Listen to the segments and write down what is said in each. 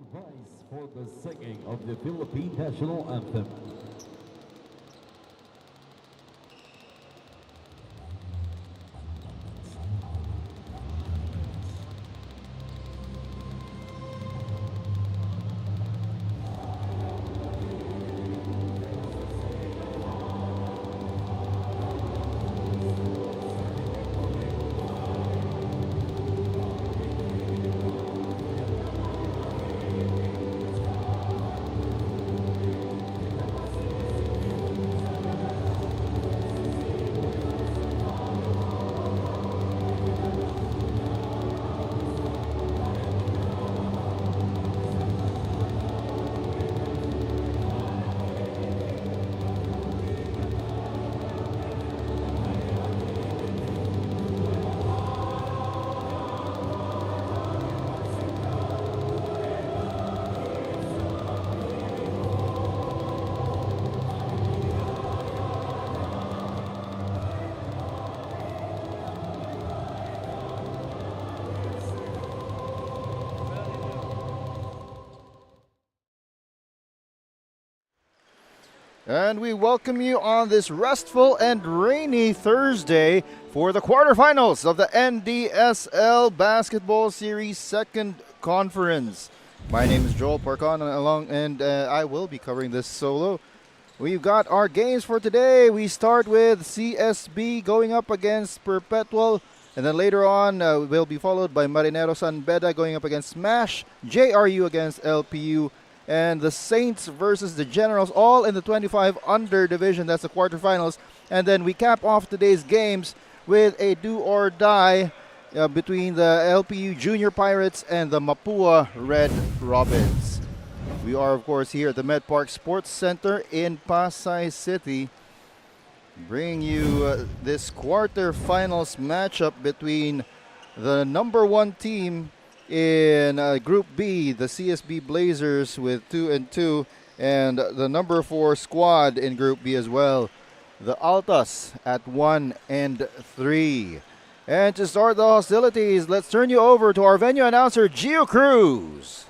Rise for the singing of the Philippine National Anthem. And we welcome you on this restful and rainy Thursday for the quarterfinals of the Ndsl Basketball Series Second Conference. My name is Joel Parcon, and I will be covering this solo. We've got our games for today. We start with CSB going up against Perpetual, and then later on we'll be followed by Marinero San Beda going up against Smash, JRU against LPU, and the Saints versus the Generals, all in the 25 under division. That's the quarterfinals. And then we cap off today's games with a do or die between the LPU Junior Pirates and the Mapua Red Robins. We are, of course, here at the Med Park Sports Center in Pasay City, bringing you this quarterfinals matchup between the number one team in Group B, the CSB Blazers with 2-2, and the number 4 squad in Group B as well, the Altas at 1-3. And to start the hostilities, let's turn you over to our venue announcer, Gio Cruz.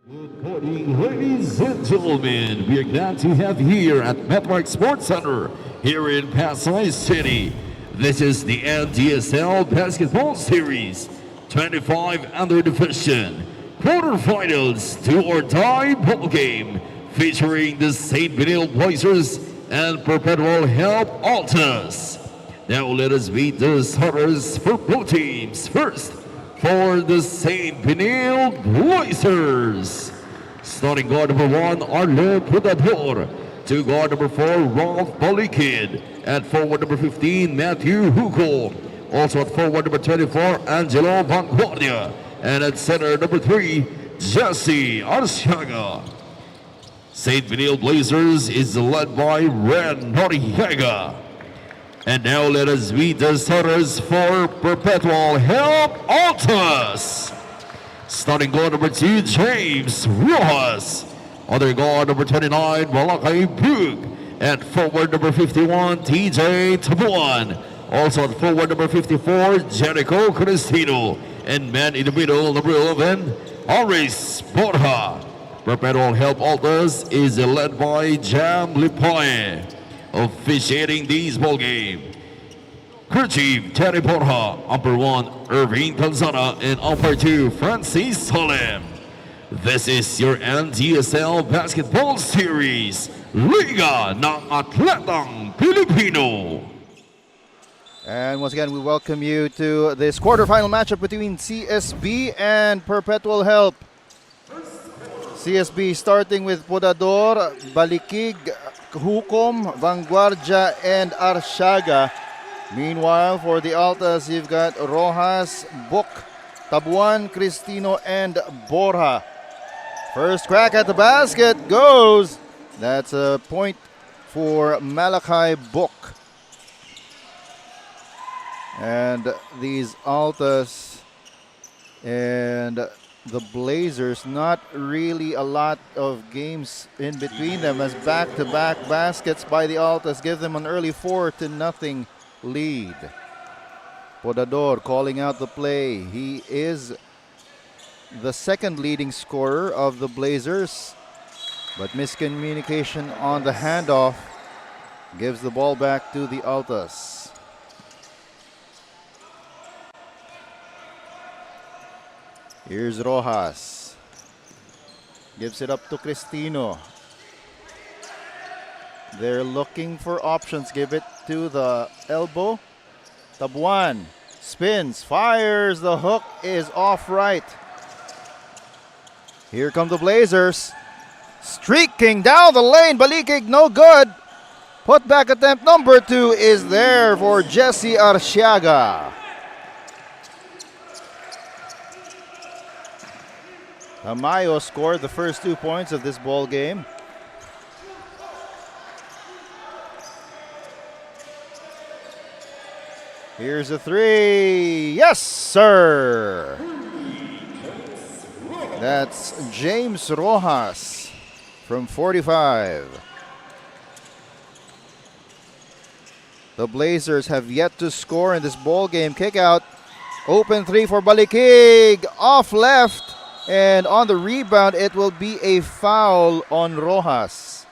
Good morning, ladies and gentlemen. We are glad to have you here at MetPark Sports Center here in Pasay City. This is the Ndsl Basketball Series 25 under division quarterfinals do or die ball game featuring the St. Benil Blazers and Perpetual Help Altas. Now let us meet the starters for both teams. First, for the St. Benil Blazers. Starting guard number 1, Arle Pudador. To guard number 4, Rolf Balikid. At forward number 15, Matthew Hugo. Also at forward number 24, Angelo Vanguardia. And at center number 3, Jesse Arciaga. St. Benil Blazers is led by Ren Noriega. And now let us meet the starters for Perpetual Help Altas. Starting guard number 2, James Rojas. Other guard number 29, Malakay Pug. At forward number 51, TJ Tabuan. Also at forward number 54, Jericho Cristino. And man in the middle, number 11, Aris Borja. Perpetual Help Altas is led by Jam Lipae. Officiating this ball game, crew chief Terry Borja. Umpire 1, Irving Calzada. And umpire 2, Francis Salem. This is your Ndsl Basketball Series, Liga ng Atletang Pilipino. And once again, we welcome you to this quarterfinal matchup between CSB and Perpetual Help. CSB starting with Podador, Balikig, Hukom, Vanguardia, and Arciaga. Meanwhile, for the Altas, you've got Rojas, Bok, Tabuan, Cristino, and Borja. First crack at the basket goes. That's a point for Malachi Bok. And these Altas and the Blazers, not really a lot of games in between them, as back-to-back baskets by the Altas give them an early 4-0 lead. Podador calling out the play. He is the second leading scorer of the Blazers, but miscommunication on the handoff gives the ball back to the Altas. Here's Rojas. Gives it up to Cristino. They're looking for options. Give it to the elbow. Tabuan spins, fires. The hook is off right. Here come the Blazers. Streaking down the lane. Balikig, no good. Put back attempt number 2 is there for Jesse Arciaga. Tamayo scored the first 2 points of this ball game. Here's a 3. Yes, sir. That's James Rojas from 45. The Blazers have yet to score in this ball game. Kick out. Open 3 for Balikig. Off left. And on the rebound, it will be a foul on Rojas.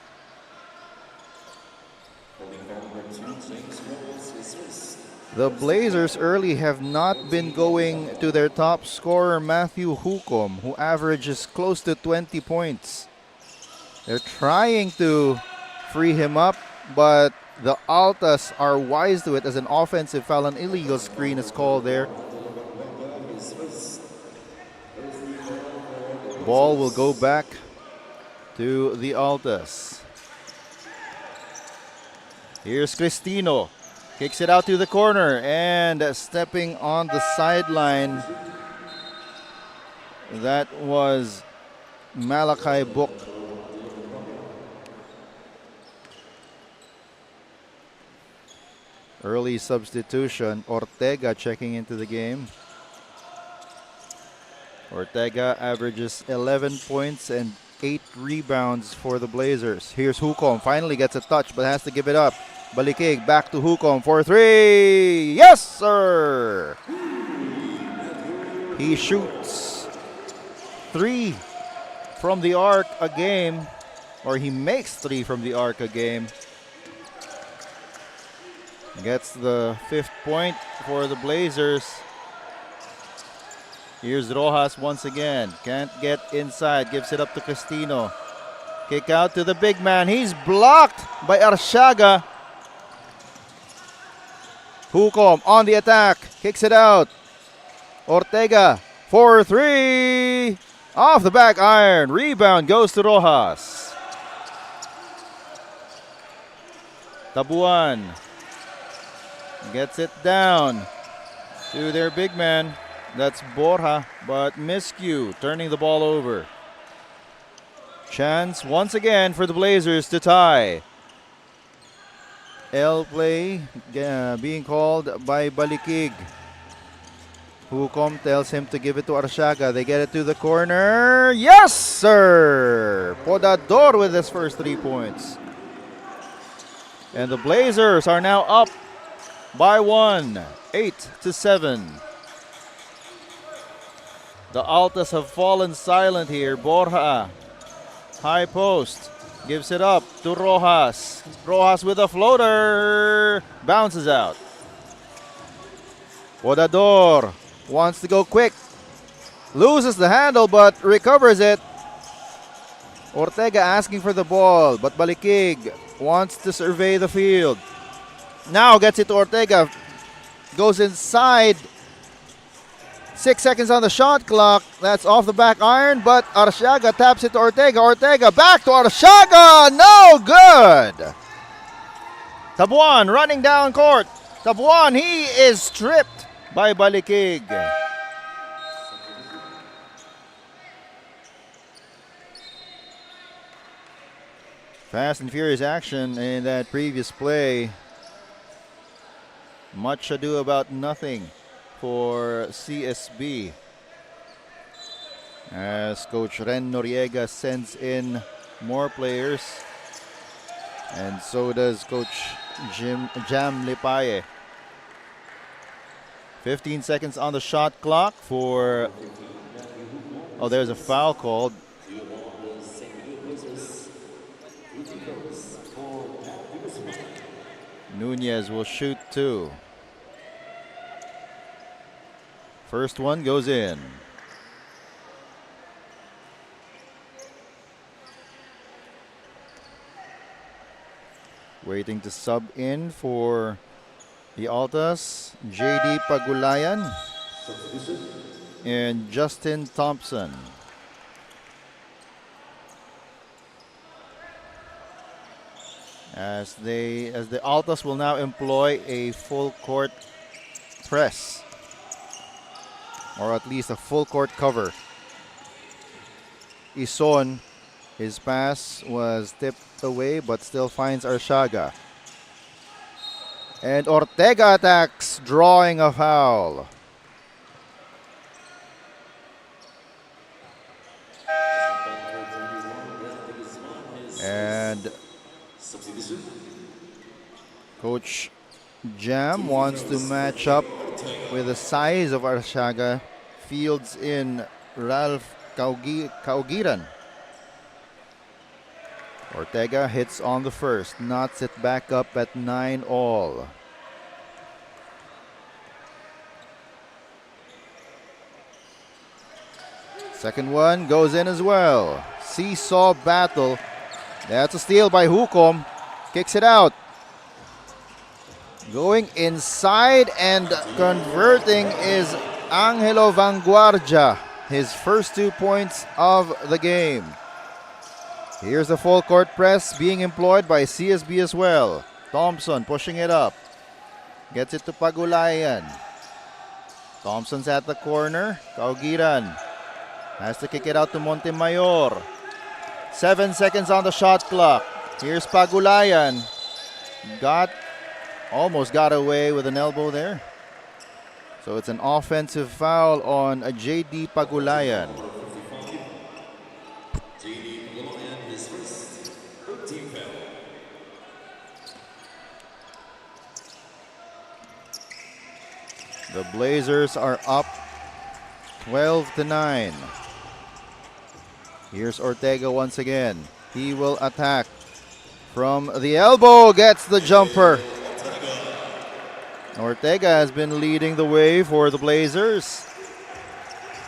The Blazers early have not been going to their top scorer, Matthew Hukom, who averages close to 20 points. They're trying to free him up, but the Altas are wise to it as an offensive foul. An illegal screen is called there. Ball will go back to the Altas. Here's Cristino. Kicks it out to the corner, and stepping on the sideline, that was Malachi Book. Early substitution. Ortega checking into the game. Ortega averages 11 points and 8 rebounds for the Blazers. Here's Hukom. Finally gets a touch but has to give it up. Balikig back to Hukom for 3. Yes, sir! He shoots 3 from the arc a game, or he makes 3 from the arc a game. Gets the 5th point for the Blazers. Here's Rojas once again. Can't get inside. Gives it up to Cristino. Kick out to the big man. He's blocked by Arciaga. Hukom on the attack. Kicks it out. Ortega for 3. Off the back iron. Rebound goes to Rojas. Tabuan gets it down to their big man. That's Borja, but miscue, turning the ball over. Chance once again for the Blazers to tie. L play being called by Balikig. Hukom tells him to give it to Arciaga. They get it to the corner. Yes, sir! Podador with his first 3 points. And the Blazers are now up by 1, 8-7. The Altas have fallen silent here. Borja, high post, gives it up to Rojas. Rojas with a floater, bounces out. Podador wants to go quick, loses the handle but recovers it. Ortega asking for the ball, but Balikig wants to survey the field. Now gets it to Ortega, goes inside. 6 seconds on the shot clock. That's off the back iron, but Arciaga taps it to Ortega. Ortega back to Arciaga. No good. Tabuan running down court. Tabuan, he is stripped by Balikig. Fast and furious action in that previous play. Much ado about nothing for CSB, as Coach Ren Noriega sends in more players, and so does Coach Jam Lipaye. 15 seconds on the shot clock for... Oh, there's a foul called. Nunez will shoot two. First one goes in. Waiting to sub in for the Altas, JD Pagulayan and Justin Thompson. As the Altas will now employ a full court press, or at least a full court cover. Ison, his pass was tipped away but still finds Arsiaga. And Ortega attacks, drawing a foul. And Coach Jam wants to match up with the size of Arsiaga. Fields in Ralph Kaugiran. Ortega hits on the first, knots it back up at 9-all. Second one goes in as well. Seesaw battle. That's a steal by Hukom. Kicks it out. Going inside and converting is Angelo Vanguardia. His first 2 points of the game. Here's the full court press being employed by CSB as well. Thompson pushing it up. Gets it to Pagulayan. Thompson's at the corner. Kaugiran has to kick it out to Montemayor. 7 seconds on the shot clock. Here's Pagulayan. Almost got away with an elbow there. So it's an offensive foul on a JD Pagulayan. The Blazers are up 12-9. Here's Ortega once again. He will attack from the elbow, gets the jumper. Ortega has been leading the way for the Blazers,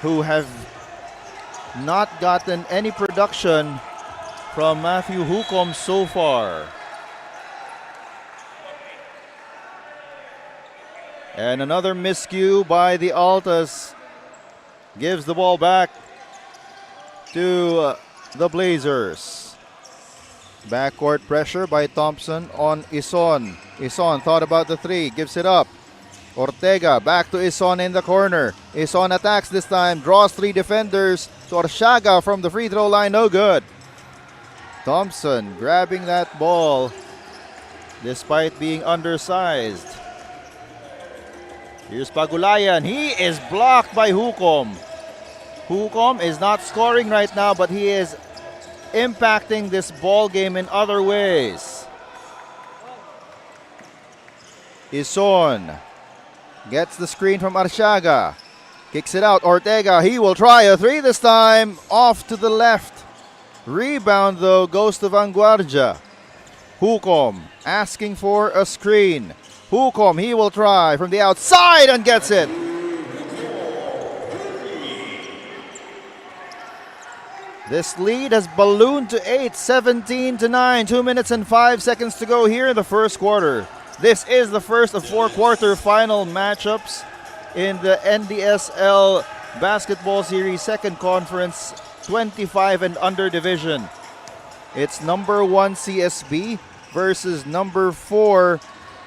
who have not gotten any production from Matthew Hukom so far. And another miscue by the Altas gives the ball back to the Blazers. Backcourt pressure by Thompson on Ison. Ison thought about the three, gives it up. Ortega back to Ison in the corner. Ison attacks this time, draws three defenders to Arsiaga from the free throw line, no good. Thompson grabbing that ball despite being undersized. Here's Pagulayan. He is blocked by Hukom. Hukom is not scoring right now, but he is impacting this ball game in other ways. Ison gets the screen from Arsiaga. Kicks it out. Ortega, he will try a three this time. Off to the left. Rebound though goes to Vanguardia. Hukom asking for a screen. Hukom, he will try from the outside and gets it. This lead has ballooned to 8, 17-9. 2 minutes and 5 seconds to go here in the first quarter. This is the first of 4 quarter-final matchups in the NDSL Basketball Series Second Conference 25 and under division. It's number 1 CSB versus number 4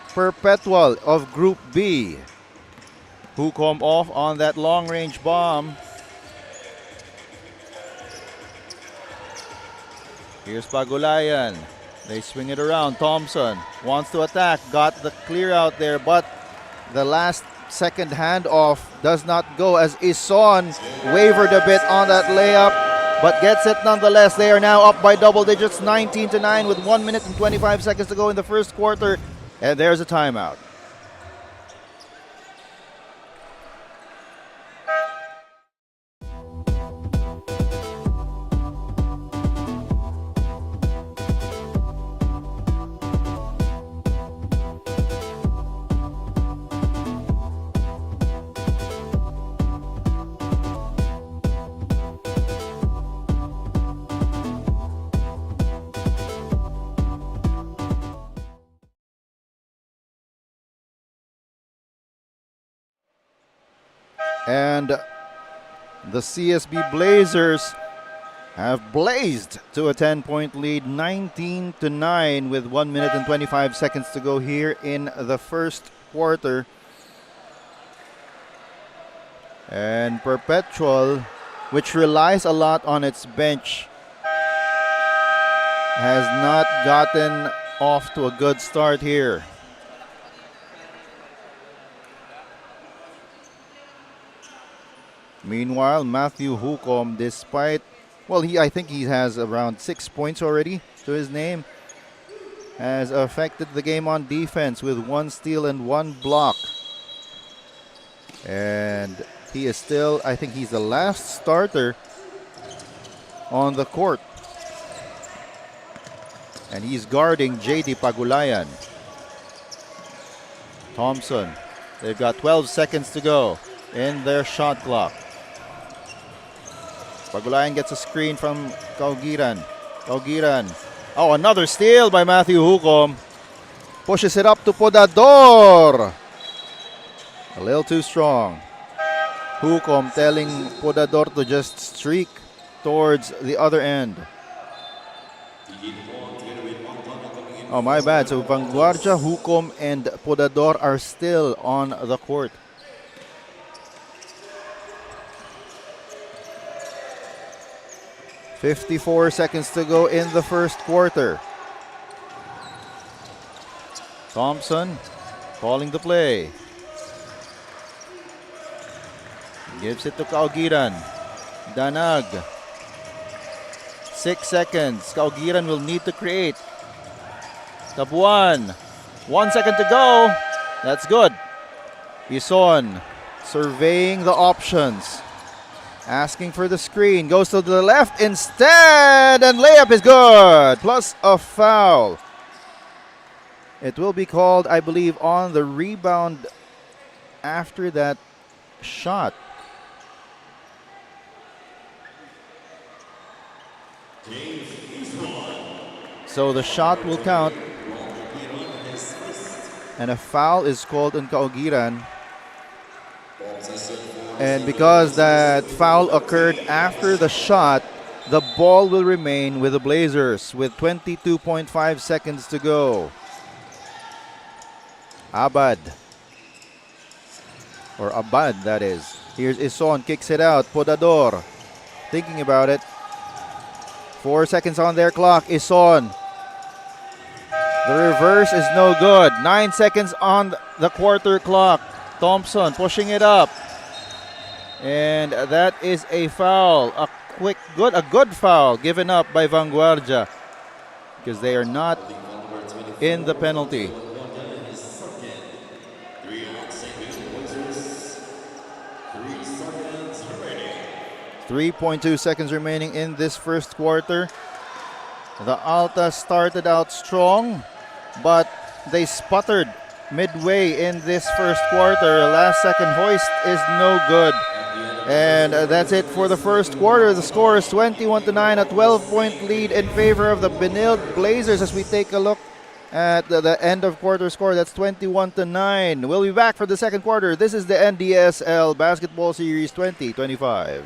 Perpetual of Group B. Hukom off on that long-range bomb. Here's Pagulayan. They swing it around. Thompson wants to attack. Got the clear out there, but the last second handoff does not go as Ison wavered a bit on that layup, but gets it nonetheless. They are now up by double digits, 19-9 with 1 minute and 25 seconds to go in the first quarter. And there's a timeout. And the CSB Blazers have blazed to a 10-point lead, 19-9, with 1 minute and 25 seconds to go here in the first quarter. And Perpetual, which relies a lot on its bench, has not gotten off to a good start here. Meanwhile, Matthew Hukom, despite, well, I think he has around 6 points already to his name, has affected the game on defense with 1 steal and 1 block. And he is still, I think he's the last starter on the court. And he's guarding JD Pagulayan. Thompson, they've got 12 seconds to go in their shot clock. Pagulayan gets a screen from Kaugiran. Oh, another steal by Matthew Hukom. Pushes it up to Podador. A little too strong. Hukom telling Podador to just streak towards the other end. Oh, my bad. So Vanguardia, Hukom, and Podador are still on the court. .54 seconds to go in the first quarter. Thompson calling the play. Gives it to Kaugiran. Danag. 6 seconds. Kaugiran will need to create. Tabuan. 1 second to go. That's good. Ison surveying the options. Asking for the screen. Goes to the left instead. And layup is good. Plus a foul. It will be called, I believe, on the rebound after that shot. So the shot will count. And a foul is called on Kaugiran. And because that foul occurred after the shot, the ball will remain with the Blazers with 22.5 seconds to go. Abad, that is. Here's Ison, kicks it out. Podador, thinking about it. 4 seconds on their clock. Ison. The reverse is no good. 9 seconds on the quarter clock. Thompson pushing it up. And that is a foul. A good foul given up by Vanguardia, because they are not in the penalty. 3.2 seconds remaining in this first quarter. The Altas started out strong, but they sputtered midway in this first quarter. Last second hoist is no good. And that's it for the first quarter. The score is 21-9, a 12-point lead in favor of the Benilde Blazers as we take a look at the end of quarter score. That's 21-9. We'll be back for the second quarter. This is the NDSL Basketball Series 2025.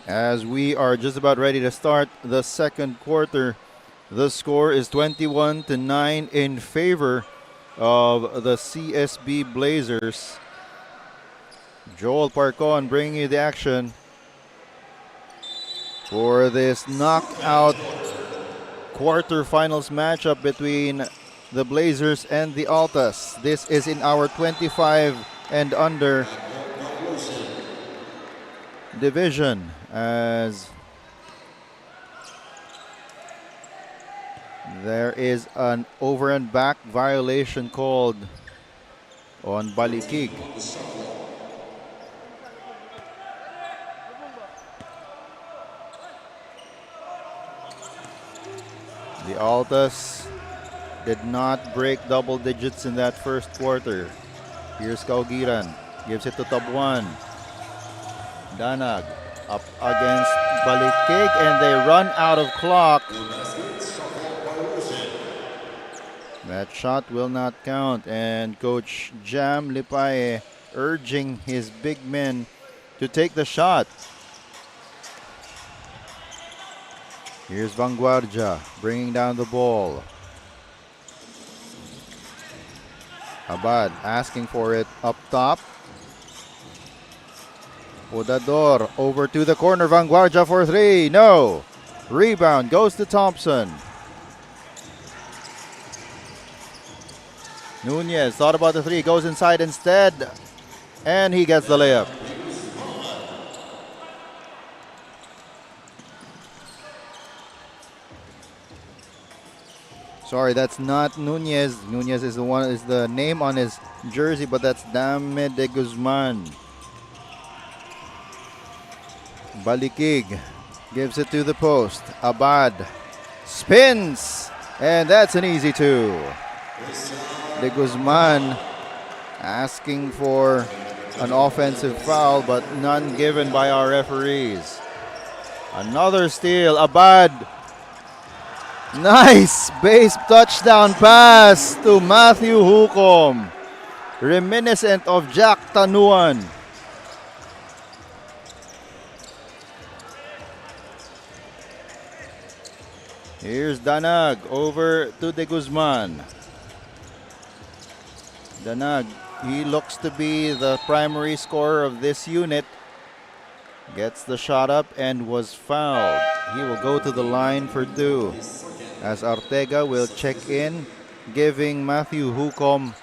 As we are just about ready to start the second quarter, the score is 21-9 in favor of the CSB Blazers. Joel Parcon bringing you the action for this knockout quarterfinals matchup between the Blazers and the Altas. This is in our 25 and under division, as there is an over and back violation called on Balikig. The Altas did not break double digits in that first quarter. Here's Kaugiran, gives it to Tabuan. Danag up against Balikig, and they run out of clock. That shot will not count, and Coach Jam Lipaye urging his big men to take the shot. Here's Vanguardia bringing down the ball. Abad asking for it up top. Podador over to the corner. Vanguardia for three. No. Rebound goes to Thompson. Nunez thought about the three. Goes inside instead. And he gets the layup. Sorry, that's not Nunez. Nunez is the name on his jersey, but that's Dame de Guzman. Balikig gives it to the post. Abad spins, and that's an easy two. De Guzman asking for an offensive foul, but none given by our referees. Another steal. Abad. Nice base touchdown pass to Matthew Hukom. Reminiscent of Jack Tanuan. Here's Danag over to De Guzman. Danag, he looks to be the primary scorer of this unit. Gets the shot up and was fouled. He will go to the line for two, as Ortega will check in, giving Matthew Hukom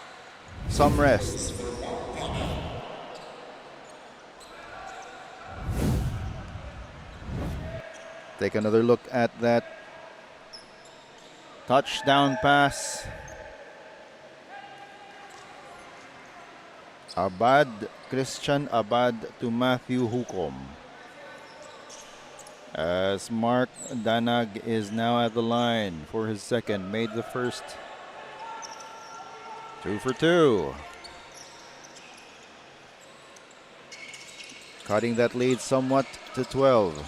some rest. Take another look at that touchdown pass. Abad, Christian Abad to Matthew Hukom. As Mark Danag is now at the line for his second, made the first. 2 for 2. Cutting that lead somewhat to 12.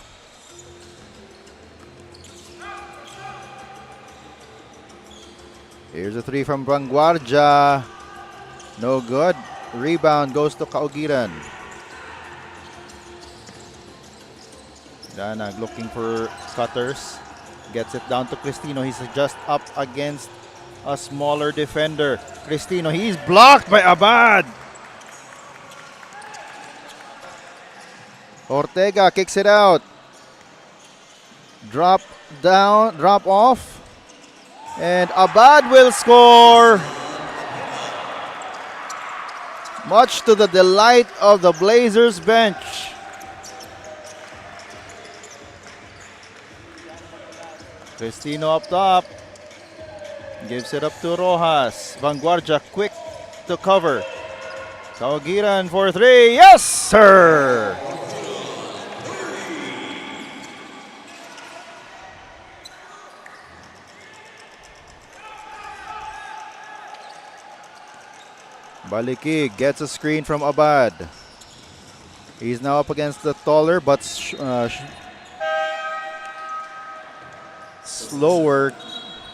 Here's a three from Vanguardia. No good. Rebound goes to Kaugiran. Danag looking for cutters. Gets it down to Cristino. He's just up against a smaller defender. Cristino, he's blocked by Abad. Ortega kicks it out. Drop down, drop off. And Abad will score. Much to the delight of the Blazers bench. Cristino up top. Gives it up to Rojas. Vanguardia quick to cover. Kaugiran for three. Yes, sir! Balikig gets a screen from Abad. He's now up against the taller but slower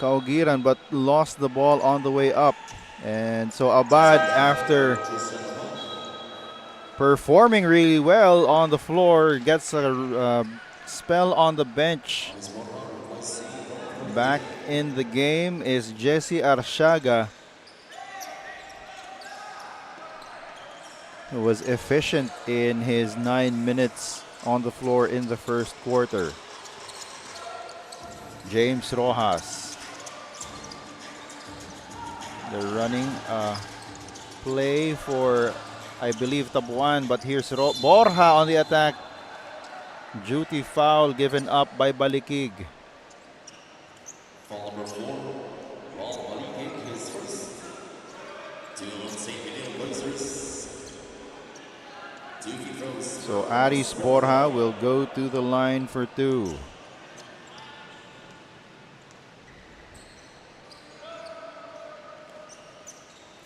Kaugiran, but lost the ball on the way up. And so Abad, after performing really well on the floor, gets a spell on the bench. Back in the game is Jesse Arciaga, who was efficient in his 9 minutes on the floor in the first quarter. James Rojas. They're running a play for, I believe, Tabuan, but here's Borja on the attack. Duty foul given up by Balikig. Foul number 4, Ron Balikig, his first. 2 on St. Benil Blazers. 2 free throws. So Aris Borja will go to the line for 2.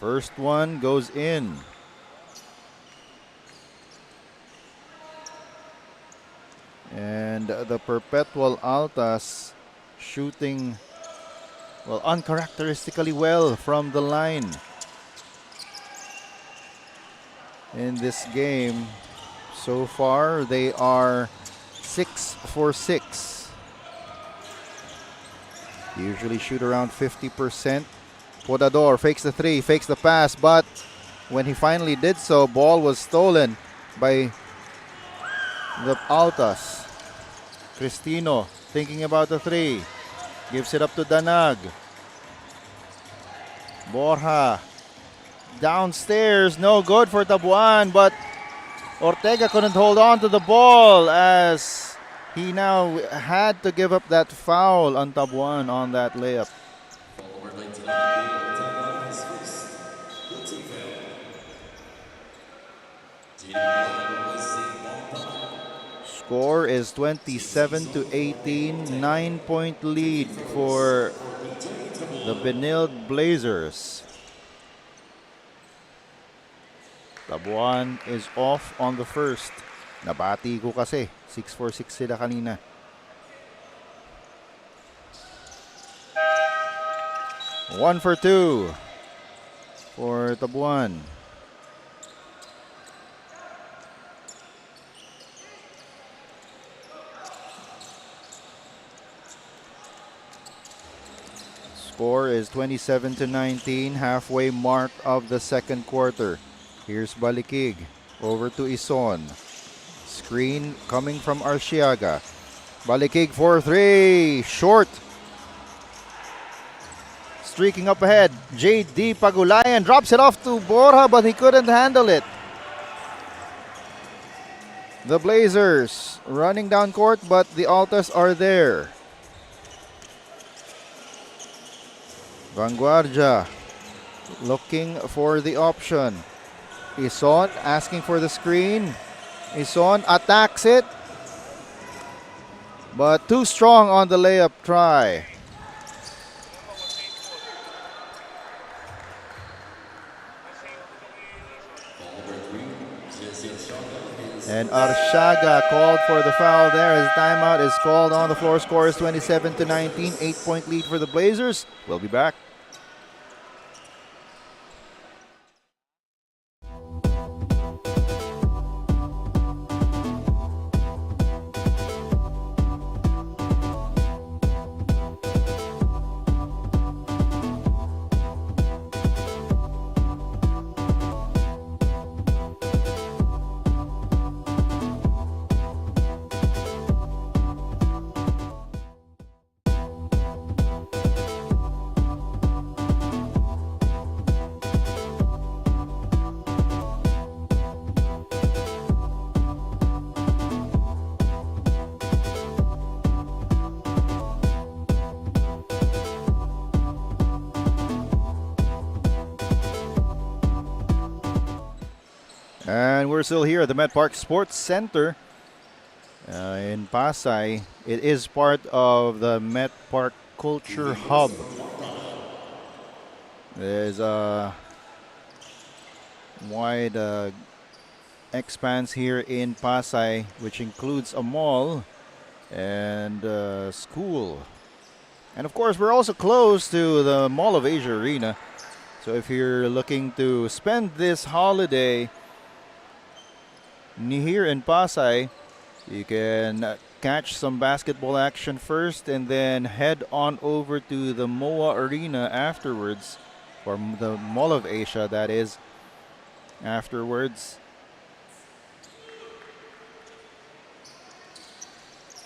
First one goes in. And the Perpetual Altas shooting, well, uncharacteristically well from the line in this game. So far, they are 6 for 6. Usually shoot around 50%. Podador fakes the 3, fakes the pass, but when he finally did so, ball was stolen by the Altas. Cristino thinking about the 3. Gives it up to Danag. Borja downstairs, no good for Tabuan, but Ortega couldn't hold on to the ball as he now had to give up that foul on Tabuan on that layup. Score is 27 to 18, 9-point lead for the Benilde Blazers. Tabuan is off on the first. Nabati ko kasi, 6-for-6 sila kanina. One for 2 for Tabuan. Score is 27 to 19, halfway mark of the second quarter. Here's Balikig over to Ison. Screen coming from Arciaga. Balikig for 3, short. Streaking up ahead, J.D. Pagulayan drops it off to Borja, but he couldn't handle it. The Blazers running down court, but the Altas are there. Vanguardia looking for the option. Ison asking for the screen. Ison attacks it, but too strong on the layup try. And Arciaga called for the foul there. His timeout is called on the floor. Score is 27 to 19. 8-point lead for the Blazers. We'll be back. And we're still here at the Met Park Sports Center in Pasay. It is part of the Met Park Culture Hub. There's a wide expanse here in Pasay, which includes a mall and a school. And of course, we're also close to the Mall of Asia Arena. So if you're looking to spend this holiday here in Pasay, you can catch some basketball action first and then head on over to the MOA Arena afterwards, or the Mall of Asia, that is, afterwards.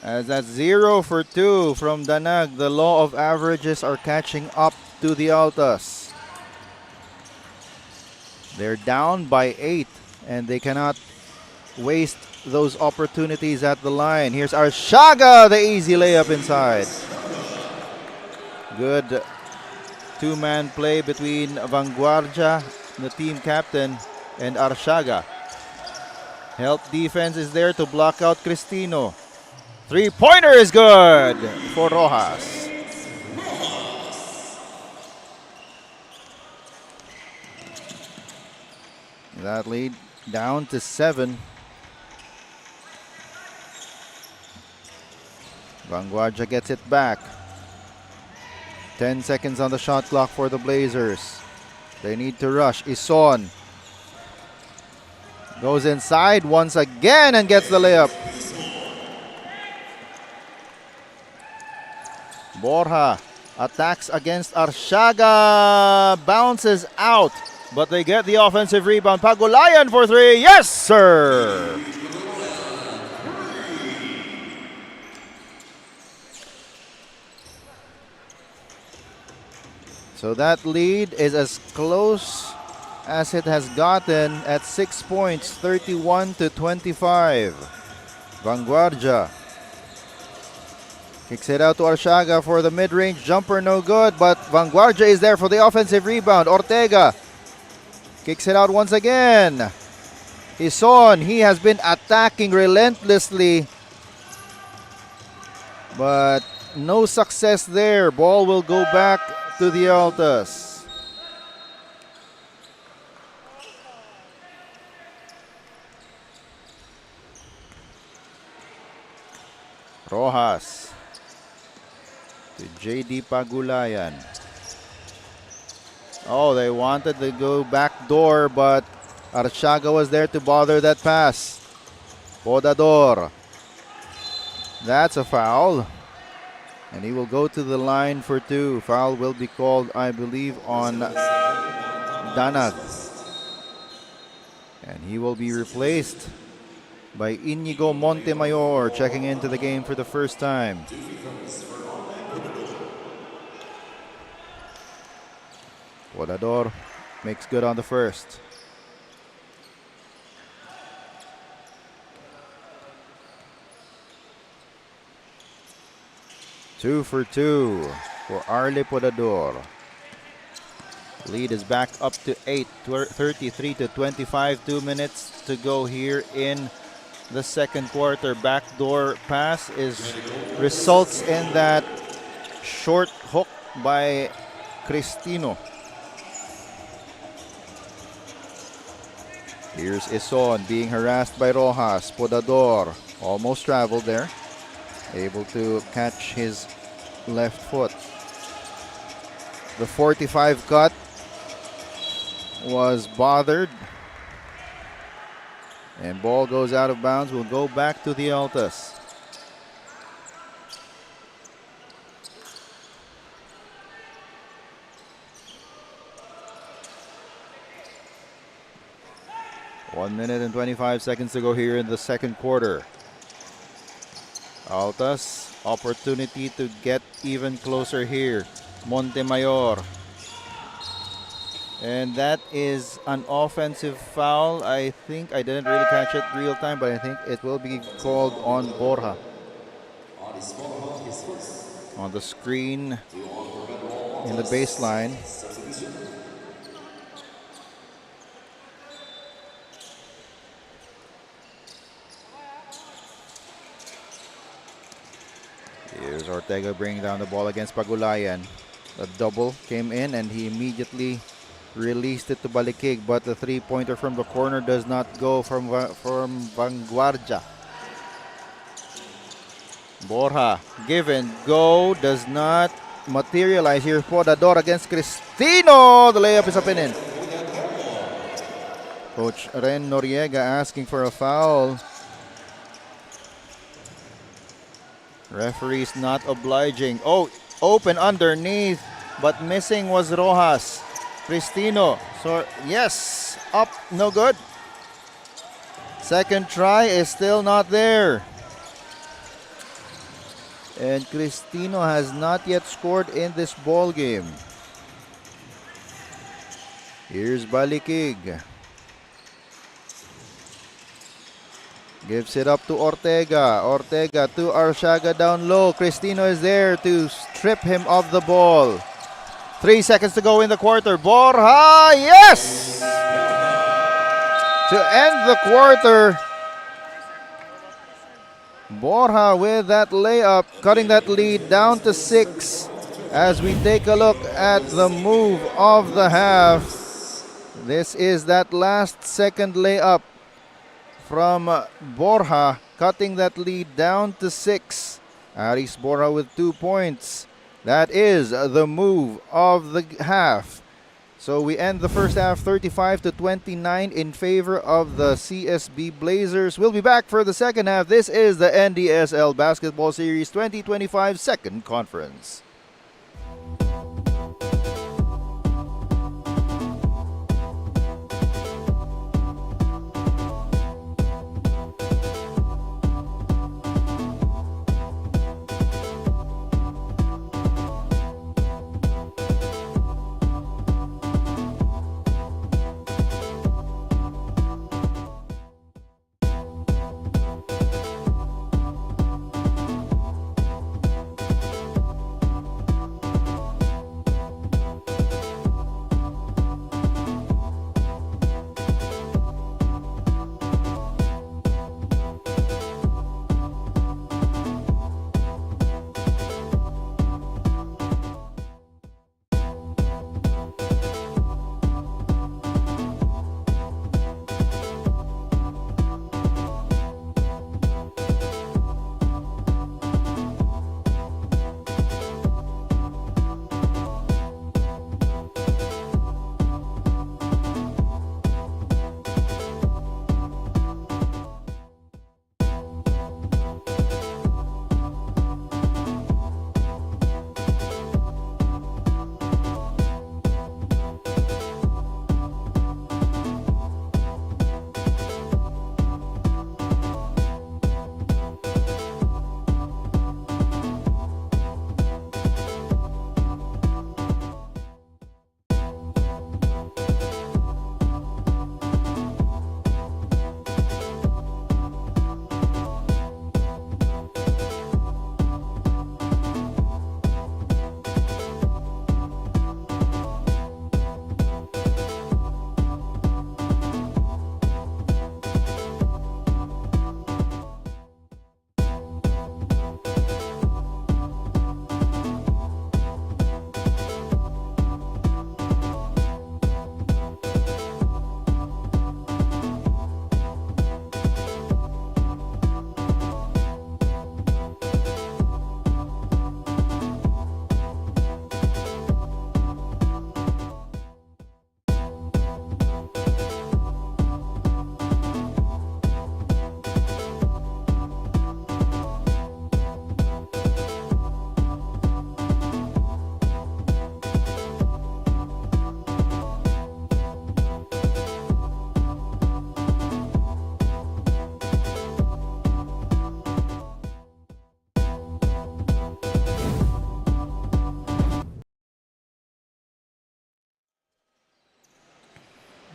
As that's 0 for 2 from Danag. The law of averages are catching up to the Altas. They're down by 8 and they cannot waste those opportunities at the line. Here's Arshaga, the easy layup inside. Good two-man play between Vanguardia, the team captain, and Arshaga. Help defense is there to block out Cristino. Three-pointer is good for Rojas. That lead down to 7. Vanguardia gets it back. 10 seconds on the shot clock for the Blazers. They need to rush. Ison goes inside once again and gets the layup. Borja attacks against Arshaga. Bounces out, but they get the offensive rebound. Pagulayan for 3. Yes, sir! So that lead is as close as it has gotten at 6 points, 31-25. Vanguardia kicks it out to Arshaga for the mid-range jumper, no good, but Vanguardia is there for the offensive rebound. Ortega kicks it out once again. Ison, he has been attacking relentlessly, but no success there. Ball will go back to the Altas. Rojas to JD Pagulayan. Oh, they wanted to go back door, but Arshaga was there to bother that pass. Podador. That's a foul. And he will go to the line for 2. Foul will be called, I believe, on Danag. And he will be replaced by Inigo Montemayor, checking into the game for the first time. Podador makes good on the first. Two for 2 for Arle Podador. Lead is back up to 8, 33-25. 2 minutes to go here in the second quarter. Backdoor pass results in that short hook by Cristino. Here's Ison being harassed by Rojas. Podador almost traveled there. Able to catch his left foot. The 45 cut was bothered. And ball goes out of bounds. Will go back to the Altas. One minute and 25 seconds to go here in the second quarter. Altas, opportunity to get even closer here. Montemayor. And that is an offensive foul. I think I didn't really catch it real time, but I think it will be called on Borja. On the screen in the baseline. Here's Ortega bringing down the ball against Pagulayan. The double came in and he immediately released it to Balikig, but the three-pointer from the corner does not go from Vanguardia. Borja, give and go, does not materialize. Here, Podador against Cristino. The layup is up and in. Coach Ren Noriega asking for a foul. Referee's not obliging. Oh, open underneath, but missing was Rojas. Cristino. So, yes, up, no good. Second try is still not there. And Cristino has not yet scored in this ball game. Here's Balikig. Gives it up to Ortega. Ortega to Arsiaga down low. Cristino is there to strip him of the ball. 3 seconds to go in the quarter. Borja, yes! To end the quarter, Borja with that layup, cutting that lead down to 6. As we take a look at the move of the half, this is that last second layup from Borja, cutting that lead down to 6. Aris Borja with 2 points. That is the move of the half. So we end the first half 35-29 in favor of the CSB Blazers. We'll be back for the second half. This is the NDSL Basketball Series 2025 second conference.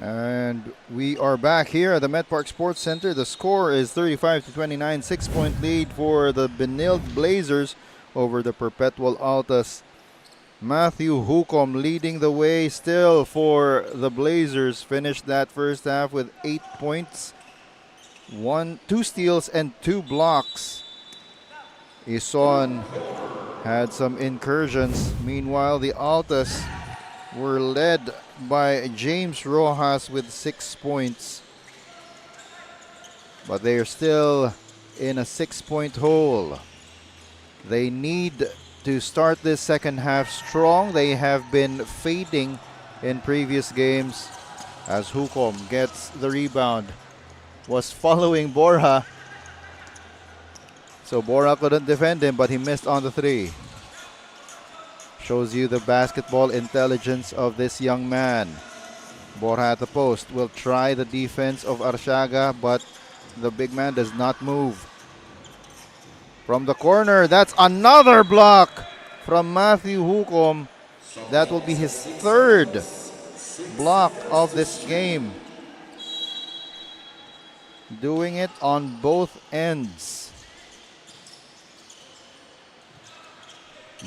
And we are back here at the Met Park Sports Center. The score is 35-29, 6-point lead for the Benilde Blazers over the Perpetual Altas. Matthew Hukom leading the way still for the Blazers. Finished that first half with 8 points, 2 steals and 2 blocks. Ison had some incursions. Meanwhile, the Altas were led by James Rojas with 6 points. But they are still in a 6-point hole. They need to start this second half strong. They have been fading in previous games as Hukom gets the rebound. Was following Borja. So Borja couldn't defend him, but he missed on the 3. Shows you the basketball intelligence of this young man. Borja at the post will try the defense of Arsiaga, but the big man does not move. From the corner, that's another block from Matthew Hukom. That will be his third block of this game. Doing it on both ends.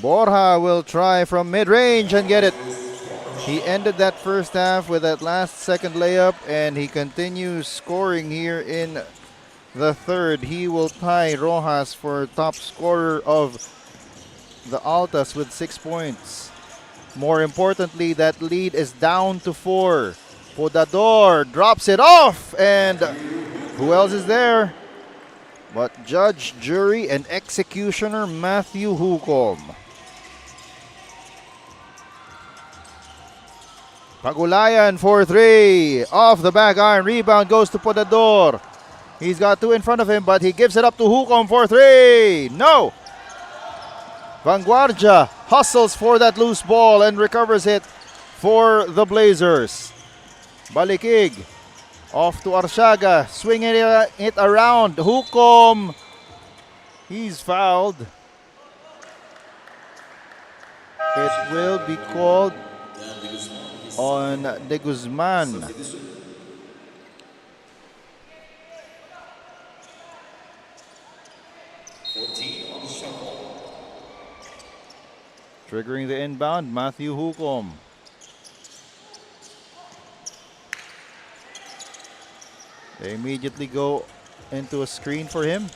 Borja will try from mid-range and get it. He ended that first half with that last second layup, and he continues scoring here in the third. He will tie Rojas for top scorer of the Altas with 6 points. More importantly, that lead is down to 4. Podador drops it off, and who else is there but judge, jury, and executioner Matthew Hukom. Pagulayan for 3. Off the back iron. Rebound goes to Podador. He's got 2 in front of him, but he gives it up to Hukom for 3. No! Vanguardia hustles for that loose ball and recovers it for the Blazers. Balikig off to Arshaga, swinging it around. Hukom, he's fouled. It will be called on De Guzman. Triggering the inbound, Matthew Hukom. They immediately go into a screen for him.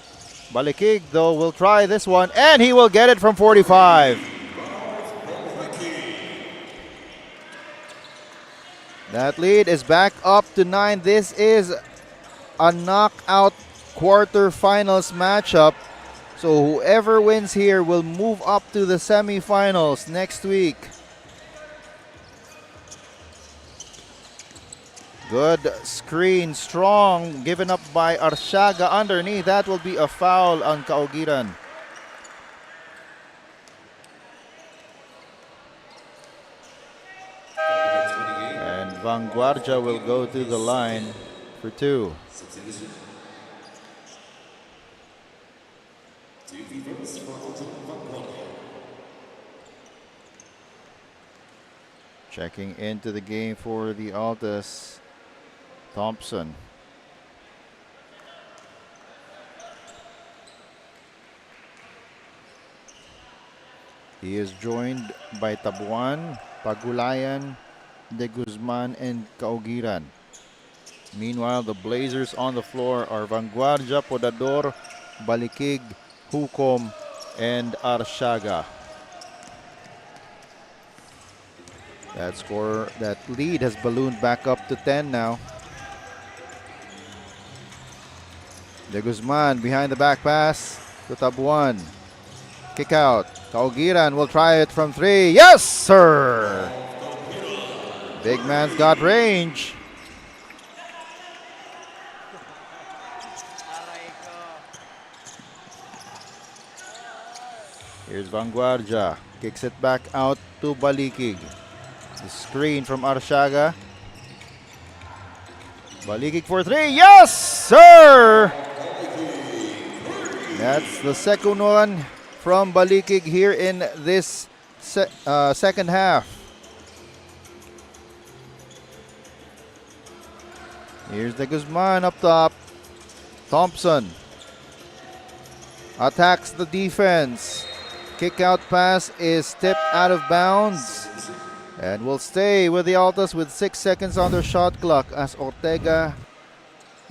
Balikig, though, will try this one, and he will get it from 45. That lead is back up to 9. This is a knockout quarterfinals matchup. So whoever wins here will move up to the semifinals next week. Good screen, strong, given up by Arshaga underneath. That will be a foul on Kaugiran. And Vanguardia will go to the line for 2. Checking into the game for the Altas, Thompson. He is joined by Tabuan, Pagulayan, De Guzman, and Kaugiran. Meanwhile, the Blazers on the floor are Vanguardia, Podador, Balikig, Hukom, and Arshaga. That lead has ballooned back up to 10 now. De Guzman behind the back pass to Tabuan. Kick out. Kaugiran will try it from 3. Yes, sir! Big man's got range. Here's Vanguardia. Kicks it back out to Balikig. The screen from Arshaga. Balikig for 3. Yes, sir! That's the second one from Balikig here in this second half. Here's the Guzman up top. Thompson attacks the defense. Kick out pass is tipped out of bounds. And will stay with the Altas with 6 seconds on their shot clock as Ortega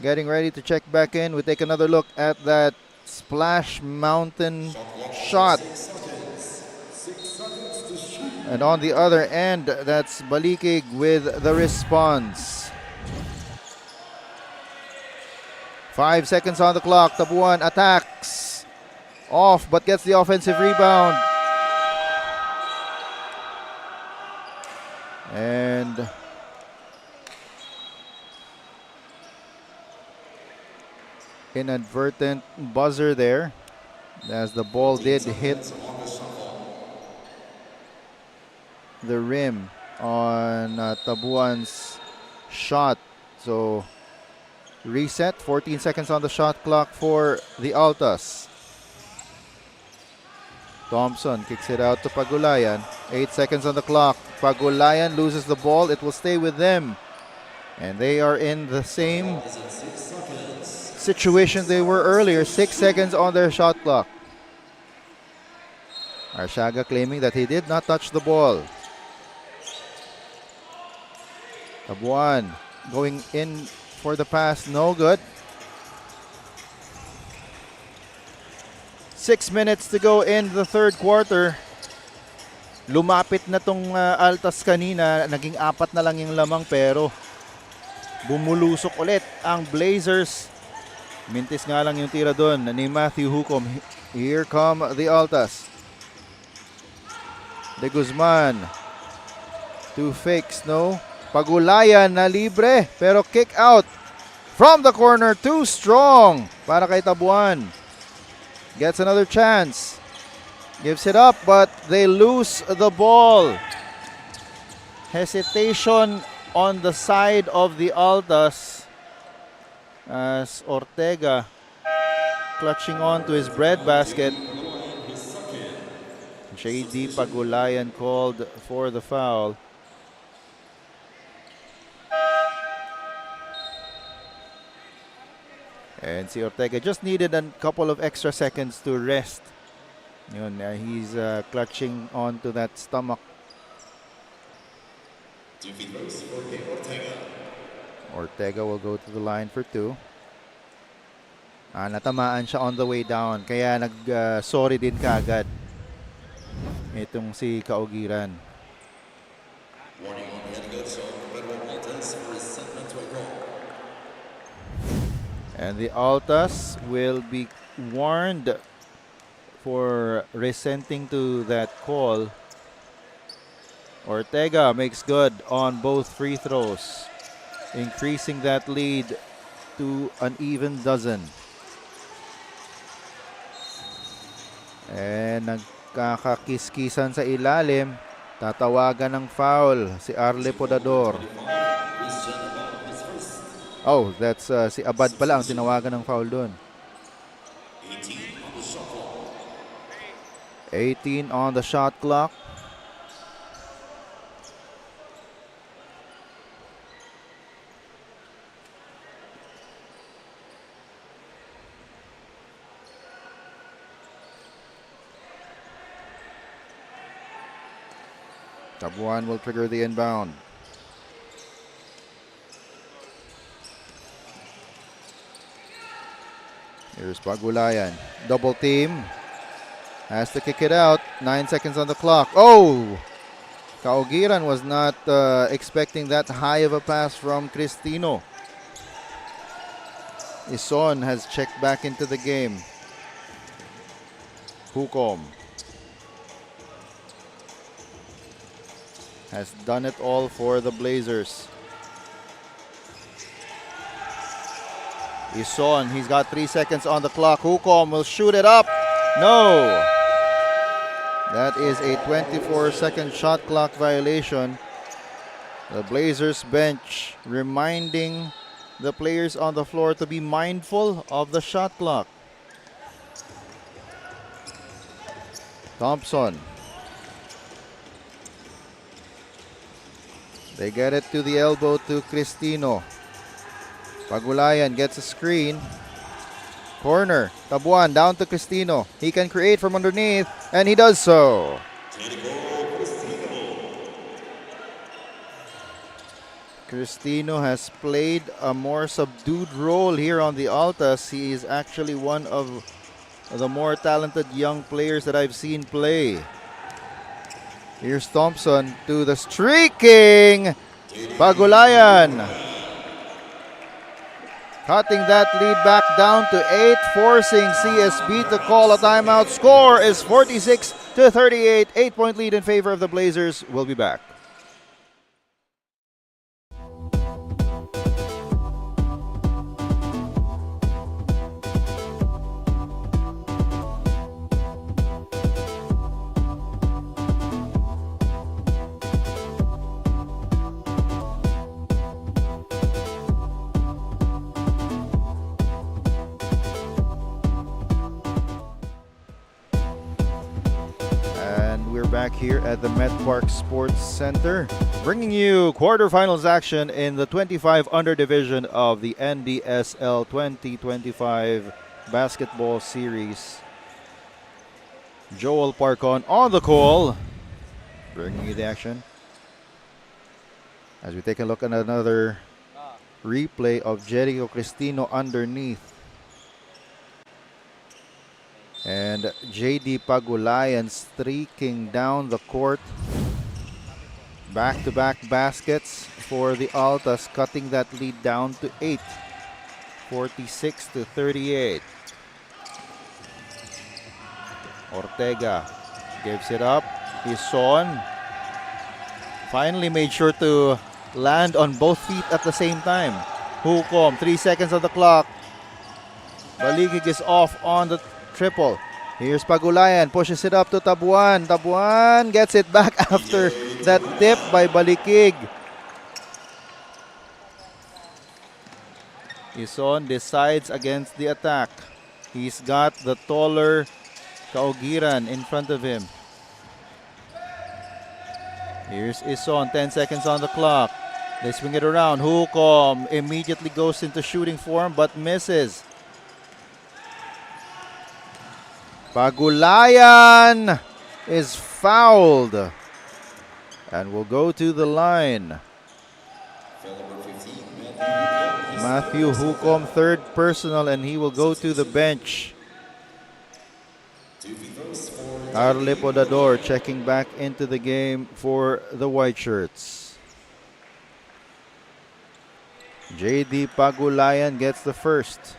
getting ready to check back in. We take another look at that Splash Mountain shot. And on the other end, that's Balikig with the response. 5 seconds on the clock. Tabuan attacks. Off, but gets the offensive rebound. And inadvertent buzzer there, as the ball did hit the rim on Tabuan's shot. So reset, 14 seconds on the shot clock for the Altas. Thompson kicks it out to Pagulayan. 8 seconds on the clock. Pagulayan loses the ball. It will stay with them. And they are in the same situation they were earlier. 6 seconds on their shot clock. Arshaga claiming that he did not touch the ball. Tabuan going in for the pass. No good. 6 minutes to go in the third quarter. Lumapit na tong Altas kanina. Naging 4 na lang yung lamang pero bumulusok ulit ang Blazers. Mintis nga lang yung tira doon ni Matthew Hukom. Here come the Altas. De Guzman. 2 fakes, no? Pagulayan na libre pero kick out from the corner. Too strong para kay Tabuan. Gets another chance. Gives it up but they lose the ball. Hesitation on the side of the Altas as Ortega clutching on to his breadbasket. JD Pagulayan called for the foul. And si Ortega just needed a couple of extra seconds to rest. Yun, he's clutching on to that stomach. Ortega will go to the line for 2. Natamaan siya on the way down. Kaya nag-sorry din kaagad. Itong si Kaugiran. And the Altas will be warned for resenting to that call. Ortega makes good on both free throws, increasing that lead to an even dozen. And nagkakakiskisan sa ilalim, tatawagan ng foul si Arle Podador. Oh, that's si Abad pala ang tinawagan ng foul doon. 18 on the shot clock. Tabuan will trigger the inbound. Here's Pagulayan. Double team. Has to kick it out. 9 seconds on the clock. Oh! Kaugiran was not expecting that high of a pass from Cristino. Ison has checked back into the game. Hukom has done it all for the Blazers. Ison, he's got 3 seconds on the clock. Hukom will shoot it up. No. That is a 24-second shot clock violation. The Blazers bench reminding the players on the floor to be mindful of the shot clock. Thompson. They get it to the elbow to Cristino. Pagulayan gets a screen. Corner. Tabuan down to Cristino. He can create from underneath, and he does so. Cristino has played a more subdued role here on the Altas. He is actually one of the more talented young players that I've seen play. Here's Thompson to the streaking Pagulayan. Cutting that lead back down to 8, forcing CSB to call a timeout. Score is 46-38. 8-point lead in favor of the Blazers. We'll be back. back here at the Met Park Sports Center, bringing you quarterfinals action in the 25 under division of the NDSL 2025 basketball series. Joel Parcon on the call, bringing you the action. As we take a look at another replay of Jericho Cristino underneath. And JD Pagulayan streaking down the court. Back-to-back baskets for the Altas, cutting that lead down to 8. 46-38. Ortega gives it up. Ison finally made sure to land on both feet at the same time. Hukom, 3 seconds on the clock. Baligig is off on the triple. Here's Pagulayan, pushes it up to Tabuan. Tabuan gets it back after that tip by Balikig. Ison decides against the attack. He's got the taller Kaugiran in front of him. Here's Ison, 10 seconds on the clock. They swing it around. Hukom immediately goes into shooting form but misses. Pagulayan is fouled and will go to the line. Matthew Hukom, third personal, and he will go to the bench. Arle Podador checking back into the game for the White Shirts. JD Pagulayan gets the first.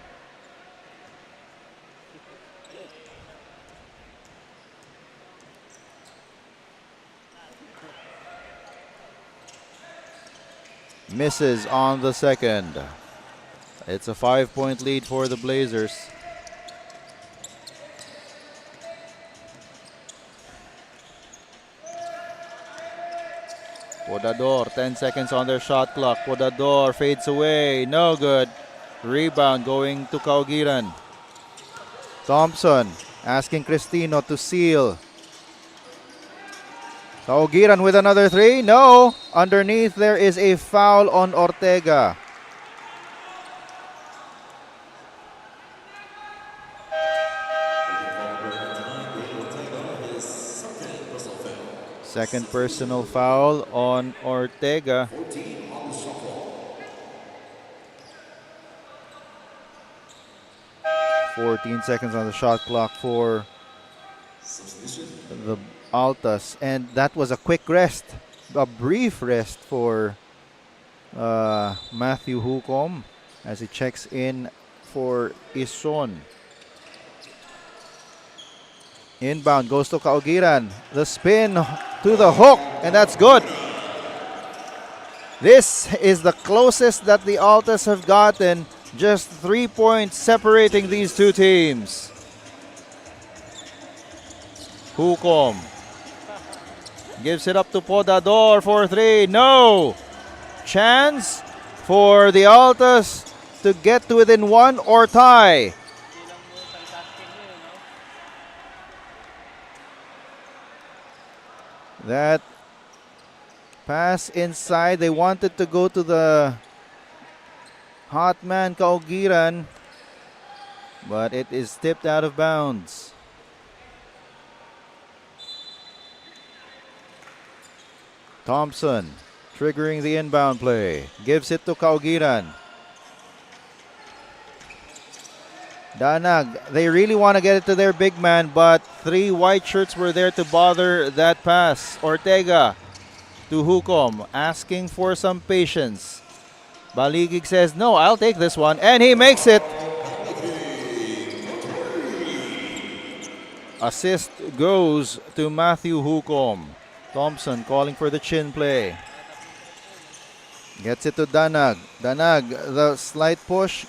Misses on the second. It's a 5-point lead for the Blazers. Podador, 10 seconds on their shot clock. Podador fades away. No good. Rebound going to Kaugiran. Thompson asking Cristino to seal. Kaugiran with another three. No. Underneath there is a foul on Ortega. Second personal foul on Ortega. 14 seconds on the shot clock for the Altas, and that was a quick rest, a brief rest for Matthew Hukom as he checks in for Ison. Inbound goes to Kaugiran. The spin to the hook, and that's good. This is the closest that the Altas have gotten. Just 3 points separating these two teams. Hukom gives it up to Podador for three. No! Chance for the Altas to get to within one or tie. That pass inside, they wanted to go to the hot man Kaugiran, but it is tipped out of bounds. Thompson triggering the inbound play, gives it to Kaugiran. Danag, they really want to get it to their big man, but 3 white shirts were there to bother that pass. Ortega to Hukom, asking for some patience. Baligig says, no, I'll take this one, and he makes it. Assist goes to Matthew Hukom. Thompson calling for the chin play. Gets it to Danag. Danag, the slight push.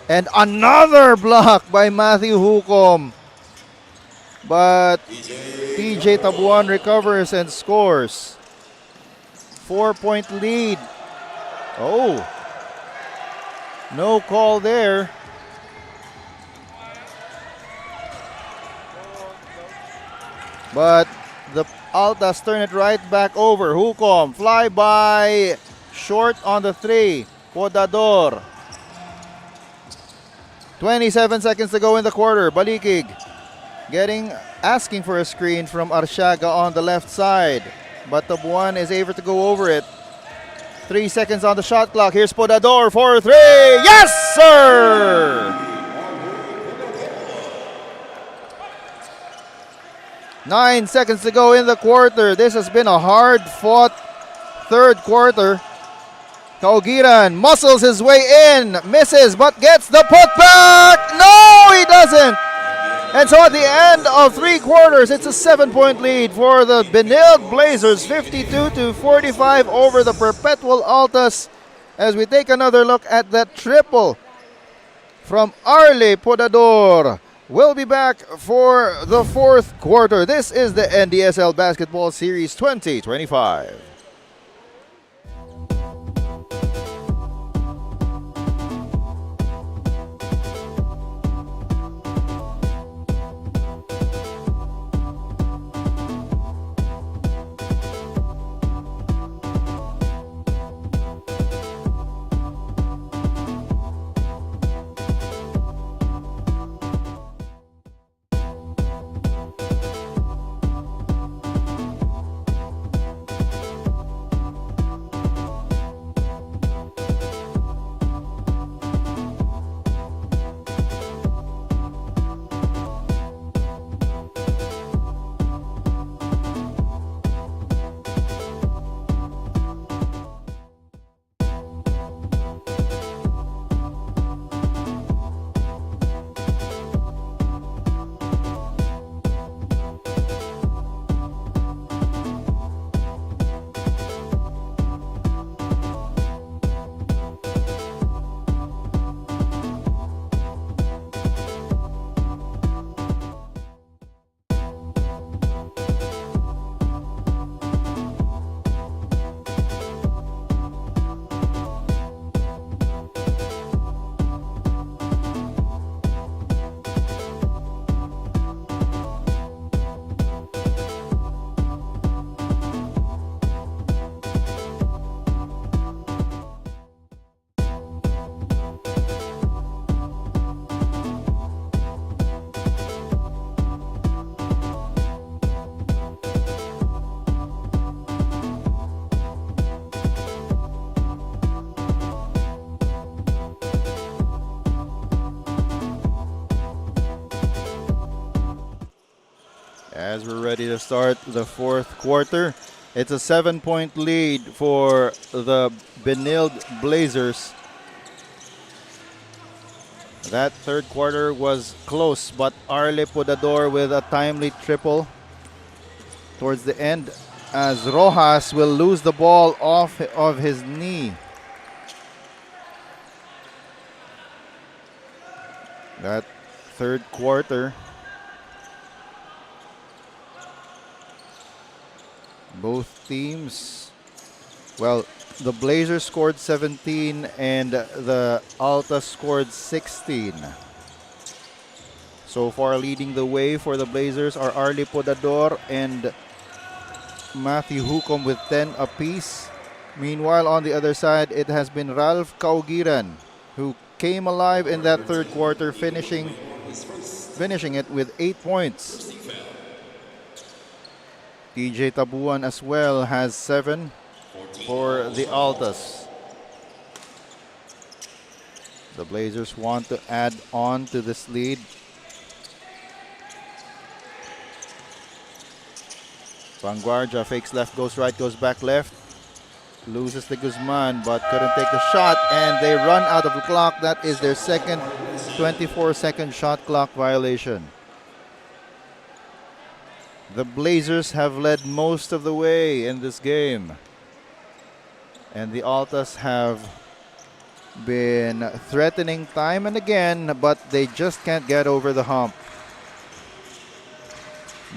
And another block by Matthew Hukom. But PJ Tabuan recovers and scores. 4-point lead. Oh. No call there. But The Altas turn it right back over. Hukom, fly by, short on the 3. Podador. 27 seconds to go in the quarter. Balikig asking for a screen from Arshaga on the left side. But Tabuan is able to go over it. 3 seconds on the shot clock. Here's Podador for 3. Yes, sir! 9 seconds to go in the quarter. This has been a hard-fought third quarter. Kaugiran muscles his way in, misses, but gets the putback. No, he doesn't. And so at the end of 3 quarters, it's a 7-point lead for the Benilde Blazers, 52-45 over the Perpetual Altas. As we take another look at that triple from Arle Podador. We'll be back for the fourth quarter. This is the NDSL Basketball Series 2025. As we're ready to start the fourth quarter, it's a 7-point lead for the Benilde Blazers. That third quarter was close, but Arle Podador with a timely triple towards the end as Rojas will lose the ball off of his knee. That third quarter, both teams, well, the Blazers scored 17 and the Altas scored 16. So far leading the way for the Blazers are Arle Podador and Matthew Hukom with 10 apiece. Meanwhile, on the other side, it has been Ralph Kaugiran who came alive in that third quarter, finishing it with 8 points. TJ Tabuan as well has 7 for the Altas. The Blazers want to add on to this lead. Vanguardia fakes left, goes right, goes back left. Loses to Guzman but couldn't take the shot, and they run out of the clock. That is their second 24-second shot clock violation. The Blazers have led most of the way in this game, and the Altas have been threatening time and again, but they just can't get over the hump.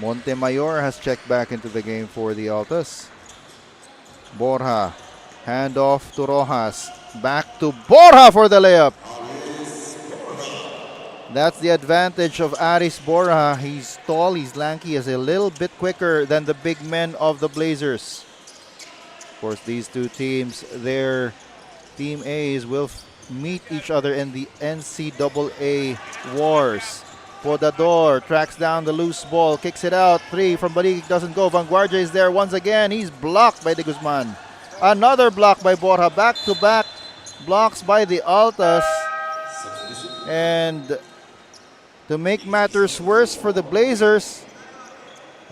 Montemayor has checked back into the game for the Altas. Borja, hand off to Rojas. Back to Borja for the layup. That's the advantage of Aris Borja. He's tall, he's lanky, he's a little bit quicker than the big men of the Blazers. Of course, these two teams, their Team A's will meet each other in the NCAA Wars. Podador tracks down the loose ball, kicks it out. 3 from Balic, doesn't go. Vanguardia is there once again. He's blocked by De Guzman. Another block by Borja. Back-to-back blocks by the Altas. And to make matters worse for the Blazers,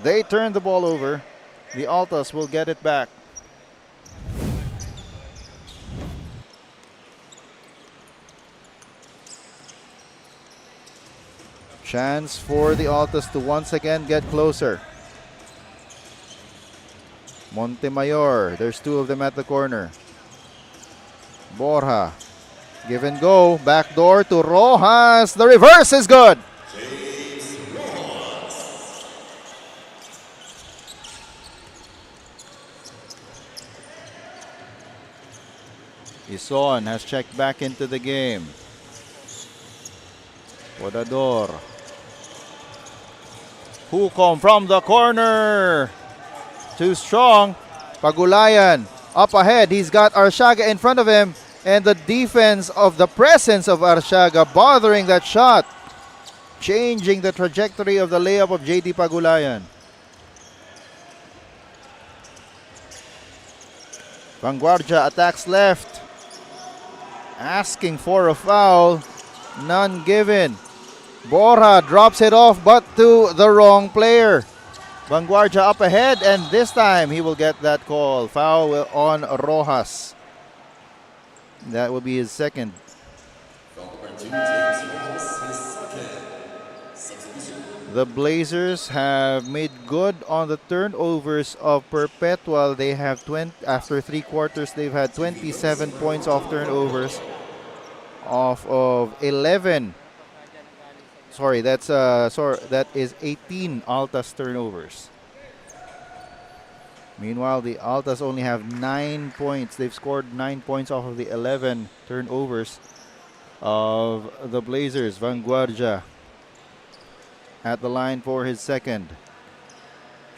they turn the ball over. The Altas will get it back. Chance for the Altas to once again get closer. Montemayor, there's 2 of them at the corner. Borja, give and go, back door to Rojas. The reverse is good. Ison has checked back into the game. Podador. Hukom from the corner. Too strong. Pagulayan up ahead. He's got Arsiaga in front of him. And the defense of the presence of Arsiaga bothering that shot. Changing the trajectory of the layup of JD Pagulayan. Vanguardia attacks left. Asking for a foul. None given. Borja drops it off but to the wrong player. Vanguardia up ahead, and this time he will get that call. Foul on Rojas. That will be his second. The Blazers have made good on the turnovers of Perpetual. They have after 3 quarters, they've had 27 points off turnovers off of 11. Sorry, that is 18 Altas turnovers. Meanwhile, the Altas only have 9 points. They've scored 9 points off of the 11 turnovers of the Blazers. Vanguardia at the line for his second.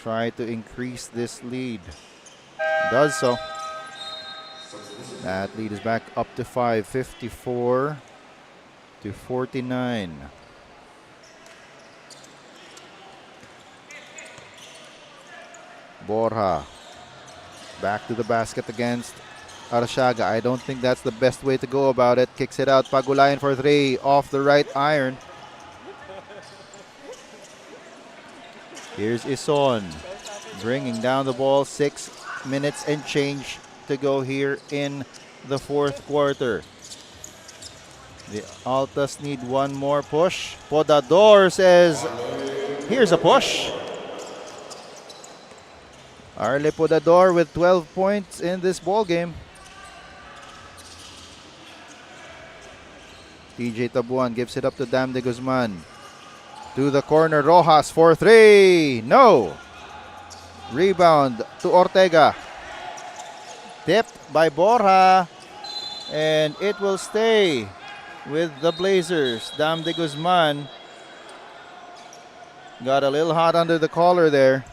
Try to increase this lead. Does so. That lead is back up to 5, 54 to 49. Borja back to the basket against Arsiaga. I don't think that's the best way to go about it. Kicks it out. Pagulayan for 3 off the right iron. Here's Ison bringing down the ball. 6 minutes and change to go here in the 4th quarter. The Altas need one more push. Podador says, here's a push. Arle Podador with 12 points in this ball game. TJ Tabuan gives it up to Dam de Guzman. To the corner, Rojas for 3. No. Rebound to Ortega. Tipped by Borja. And it will stay with the Blazers. Dam de Guzman got a little hot under the collar there.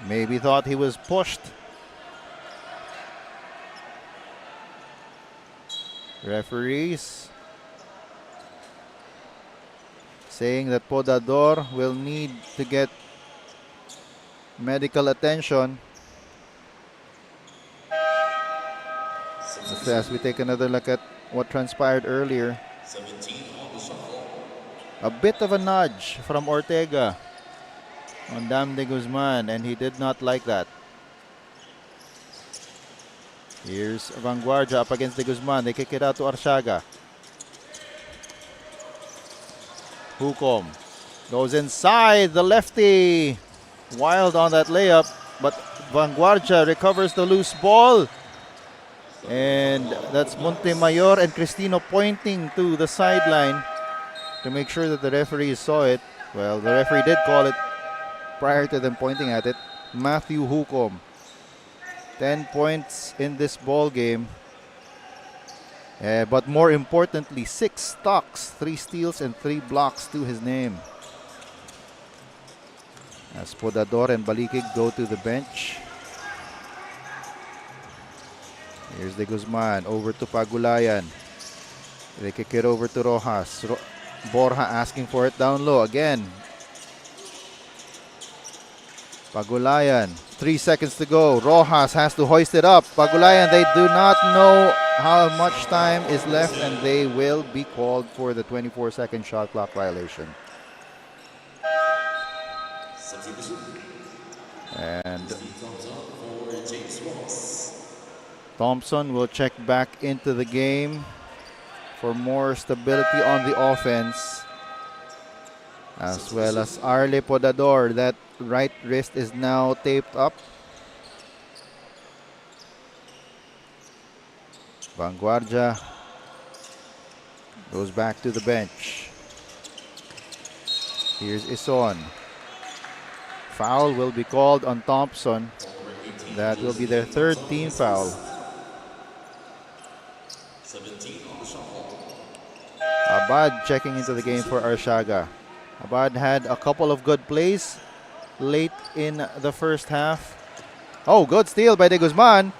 Maybe thought he was pushed. Referees saying that Podador will need to get medical attention. As we take another look at what transpired earlier. A bit of a nudge from Ortega on Dam de Guzman, and he did not like that. Here's Vanguardia up against de Guzman. They kick it out to Arsiaga. Hukom goes inside. The lefty wild on that layup, but Vanguardia recovers the loose ball. And that's Montemayor and Cristino pointing to the sideline to make sure that the referee saw it. Well, the referee did call it prior to them pointing at it. Matthew Hukom 10 points in this ball game. But more importantly, 6 stocks, 3 steals, and 3 blocks to his name. As Podador and Balikig go to the bench. Here's De Guzman over to Pagulayan. They kick it over to Rojas. Borja asking for it down low again. Pagulayan, 3 seconds to go. Rojas has to hoist it up. Pagulayan, they do not know how much time is left, and they will be called for the 24-second shot clock violation. And Thompson will check back into the game for more stability on the offense, as well as Arle Podador. That right wrist is now taped up. Vanguardia goes back to the bench. Here's Ison. Foul will be called on Thompson. That will be their 3rd team foul. Abad checking into the game for Arshaga. Abad had a couple of good plays late in the first half. Oh, good steal by De Guzman,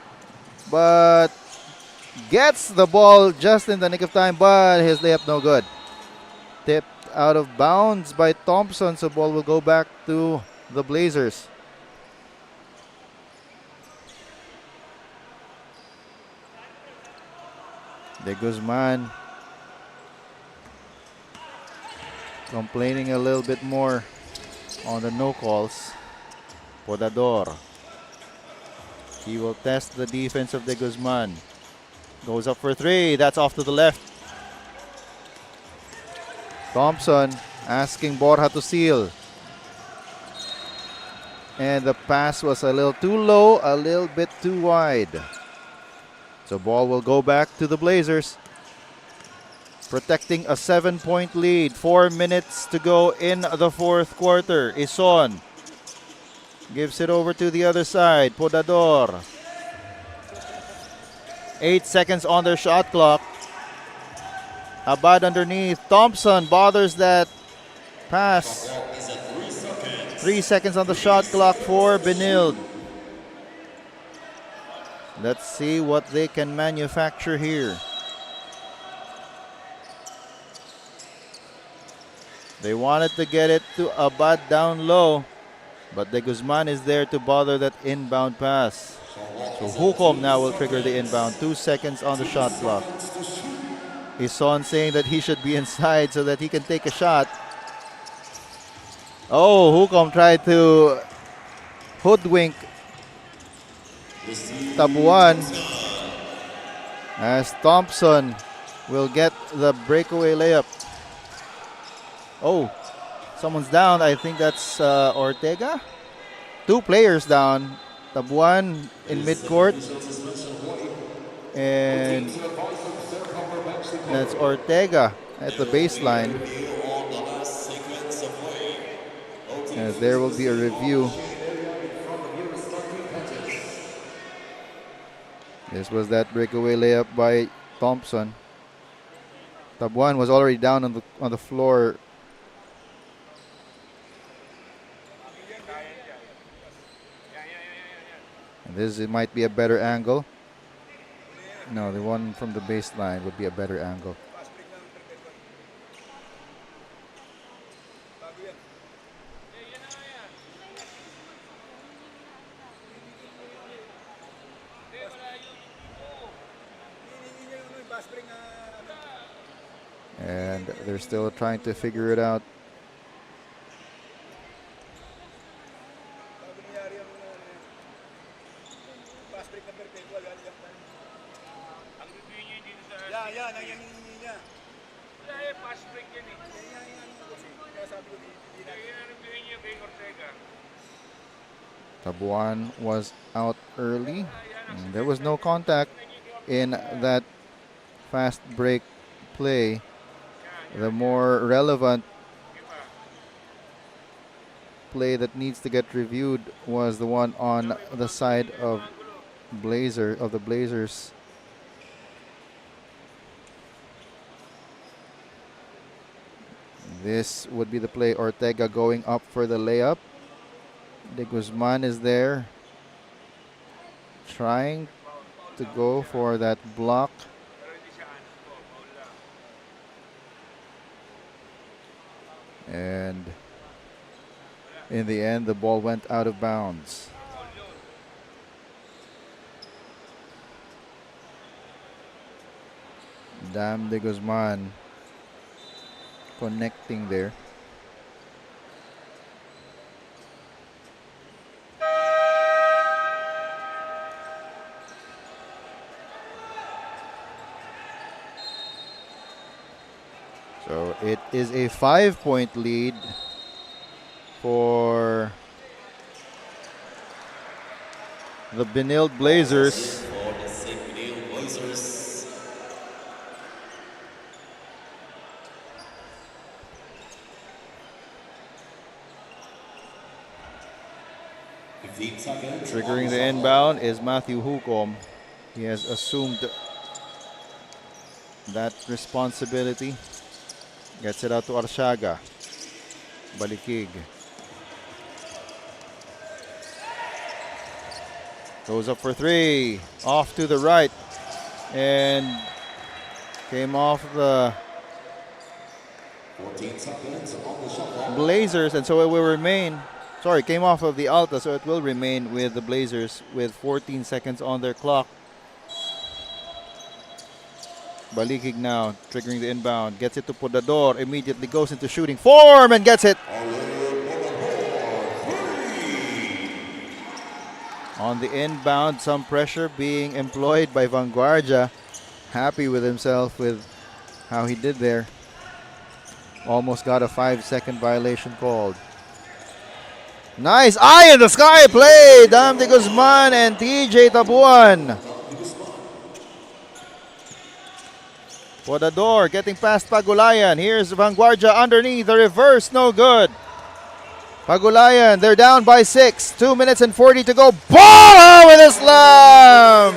but gets the ball just in the nick of time, but his layup no good. Tipped out of bounds by Thompson, so ball will go back to the Blazers. De Guzman complaining a little bit more on the no calls. Podador. He will test the defense of De Guzman. Goes up for 3. That's off to the left. Thompson asking Borja to seal. And the pass was a little too low, a little bit too wide. So ball will go back to the Blazers. Protecting a 7-point lead. 4 minutes to go in the 4th quarter. Ison gives it over to the other side. Podador. 8 seconds on their shot clock. Abad underneath. Thompson bothers that pass. 3 seconds on the shot clock for Benilde. Let's see what they can manufacture here. They wanted to get it to Abad down low, but De Guzman is there to bother that inbound pass. So Hukom now will trigger the inbound. 2 seconds on the shot clock. Ison saying that he should be inside so that he can take a shot. Oh, Hukom tried to hoodwink Tabuan, as Thompson will get the breakaway layup. Oh, someone's down. I think that's Ortega. 2 players down. Tabuan in midcourt. And that's Ortega at the baseline. As there will be a review. This was that breakaway layup by Thompson. Tabuan was already down on the floor. And it might be a better angle. No, the one from the baseline would be a better angle. And they're still trying to figure it out. Tabuan was out early. There was no contact in that fast break play. The more relevant play that needs to get reviewed was the one on the side of of the Blazers. This would be the play. Ortega going up for the layup. De Guzman is there, trying to go for that block. And in the end, the ball went out of bounds. De Guzman connecting there. So it is a 5-point lead for the Benilde Blazers. Triggering the inbound is Matthew Hukom. He has assumed that responsibility. Gets it out to Arshaga. Balikig. Goes up for three. Off to the right. And came off the Blazers, and so it will remain. Sorry, came off of the Altas, so it will remain with the Blazers with 14 seconds on their clock. Balikig now, triggering the inbound. Gets it to Podador. Immediately goes into shooting form and gets it. On the inbound, some pressure being employed by Vanguardia. Happy with himself with how he did there. Almost got a 5-second violation called. Nice eye in the sky play. De Guzman and TJ Tabuan. Podador getting past Pagulayan. Here's Vanguardia underneath. The reverse, no good. Pagulayan, they're down by 6. 2 minutes and 40 to go. Ball with a slam!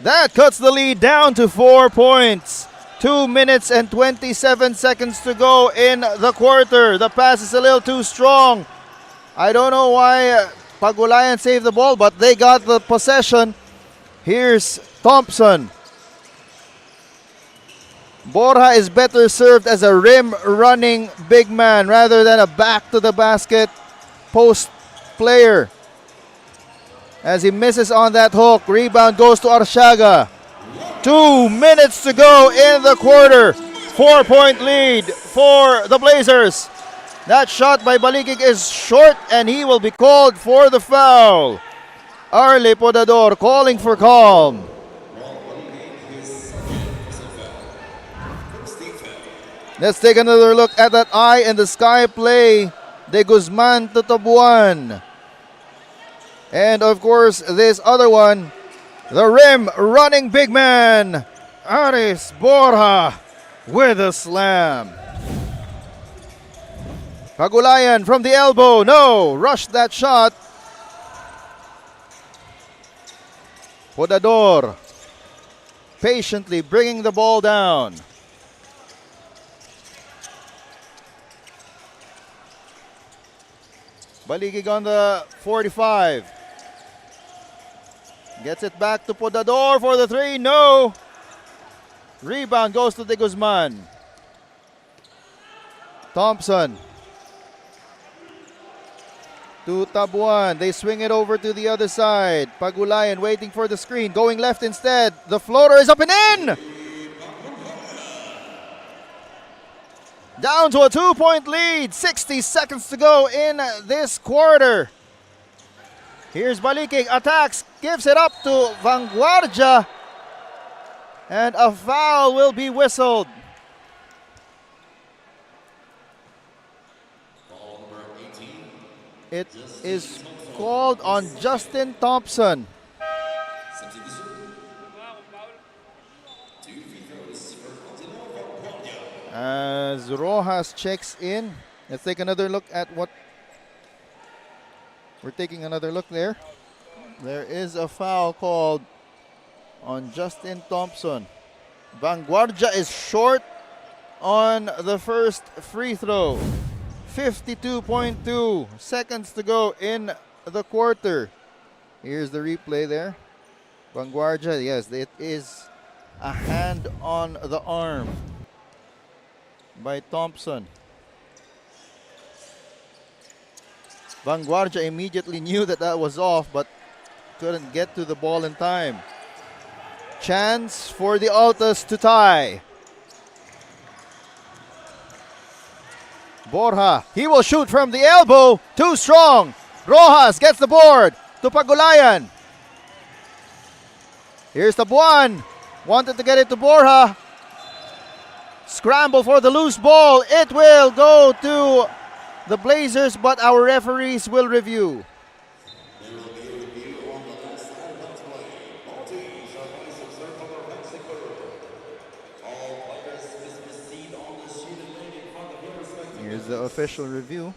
That cuts the lead down to 4 points. 2 minutes and 27 seconds to go in the quarter. The pass is a little too strong. I don't know why Pagulayan saved the ball, but they got the possession. Here's Thompson. Borja is better served as a rim running big man rather than a back to the basket post player. As he misses on that hook, rebound goes to Arshaga. 2 minutes to go in the quarter. 4-point lead for the Blazers. That shot by Balikig is short and he will be called for the foul. Arle Podador calling for calm. Let's take another look at that eye in the sky play. De Guzman to Tabuan. And of course, this other one, the rim running big man, Aris Borja with a slam. Pagulayan from the elbow. No, rushed that shot. Podador patiently bringing the ball down. Balikig on the 45. Gets it back to Podador for the three. No. Rebound goes to De Guzman. Thompson. To Tabuan. They swing it over to the other side. Pagulayan waiting for the screen. Going left instead. The floater is up and in. Down to a 2-point lead. 60 seconds to go in this quarter. Here's Balikig. Attacks. Gives it up to Vanguardia. And a foul will be whistled. It is called on Justin Thompson. As Rojas checks in, let's take another look at what We're taking another look there. There is a foul called on Justin Thompson. Vanguardia is short on the first free throw. 52.2 seconds to go in the quarter. Here's the replay there. Vanguardia, yes, it is a hand on the arm by Thompson. Vanguardia immediately knew that was off, but couldn't get to the ball in time. Chance for the Altas to tie. Borja, he will shoot from the elbow. Too strong. Rojas gets the board to Pagulayan. Here's the Buwan. Wanted to get it to Borja. Scramble for the loose ball. It will go to the Blazers, but our referees will review. Here's the official review.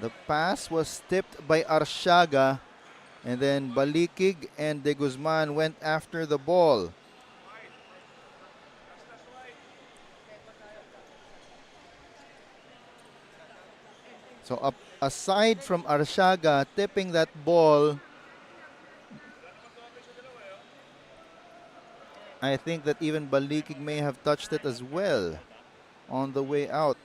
The pass was tipped by Arsiaga, and then Balikig and De Guzman went after the ball. So aside from Arsiaga tipping that ball, I think that even Balikig may have touched it as well on the way out.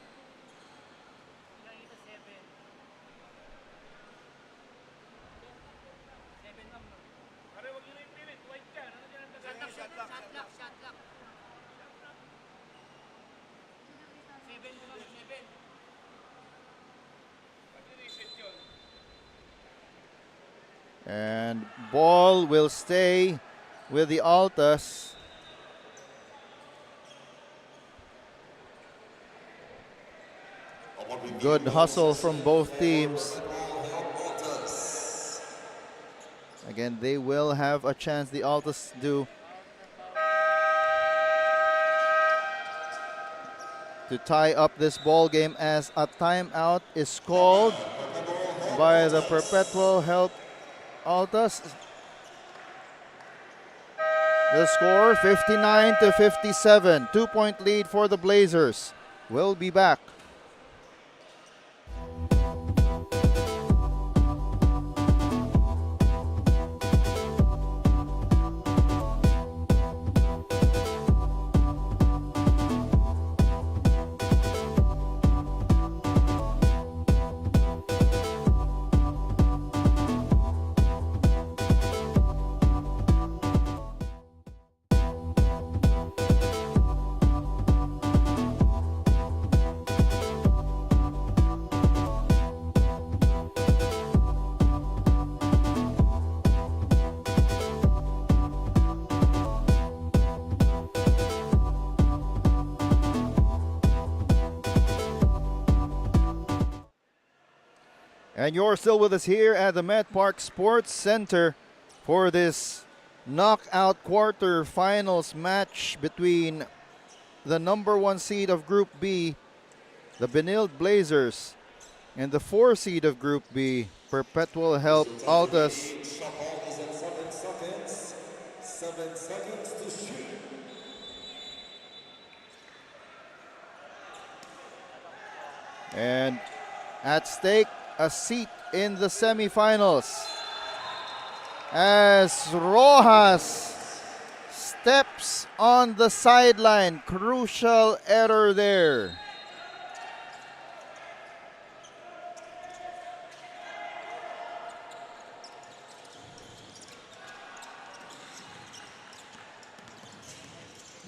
And ball will stay with the Altas. Good hustle from both teams. Again, they will have a chance, the Altas do, to tie up this ball game as a timeout is called by the Perpetual Help Altas. The score 59-57. 2-point lead for the Blazers. We'll be back. And you're still with us here at the Met Park Sports Center for this knockout quarterfinals match between the number 1 seed of Group B, the Benilde Blazers, and the 4 seed of Group B, Perpetual Help Altas. And at stake, a seat in the semifinals as Rojas steps on the sideline. Crucial error there.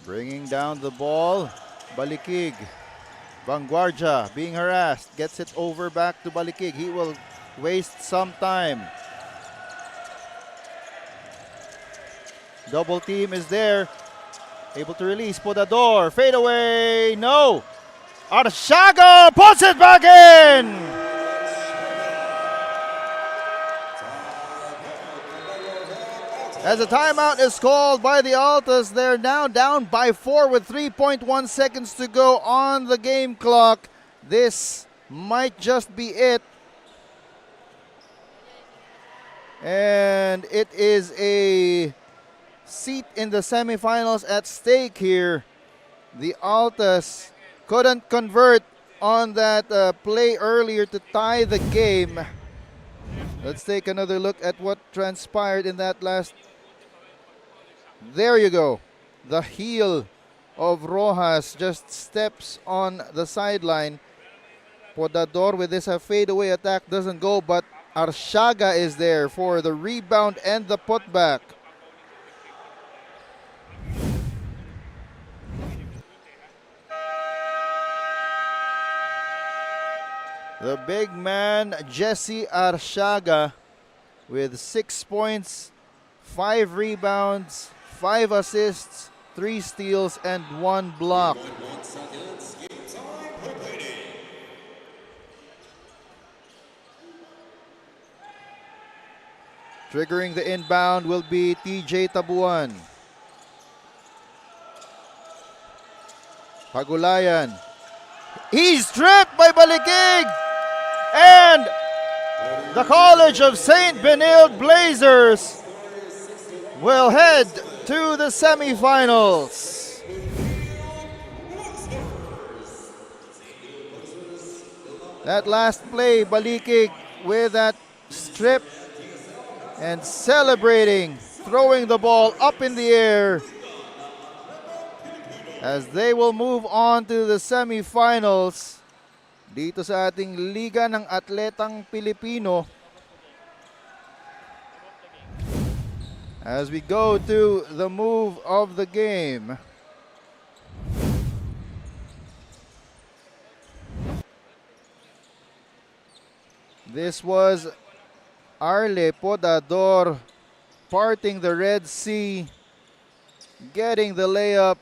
Bringing down the ball, Balikig. Vanguardia being harassed, gets it over back to Balikig. He will waste some time. Double team is there. Able to release, Podador, fade away, no! Arsiaga puts it back in! As a timeout is called by the Altas, they're now down by 4 with 3.1 seconds to go on the game clock. This might just be it And it is a seat in the semifinals at stake here. The Altas couldn't convert on that play earlier to tie the game. Let's take another look at what transpired in that last. There you go. The heel of Rojas just steps on the sideline. Podador with this fadeaway attack doesn't go, but Arsiaga is there for the rebound and the putback. The big man, Jesse Arsiaga, with 6 points, 5 rebounds, 5 assists, 3 steals, and 1 block. Triggering the inbound will be TJ Tabuan. Pagulayan. He's stripped by Balikig! And the College of St. Benilde Blazers will head to the semifinals. That last play, Balikig with that strip and celebrating, throwing the ball up in the air as they will move on to the semifinals dito sa ating Liga ng Atletang Pilipino. As we go to the move of the game. This was Arle Podador parting the Red Sea, getting the layup,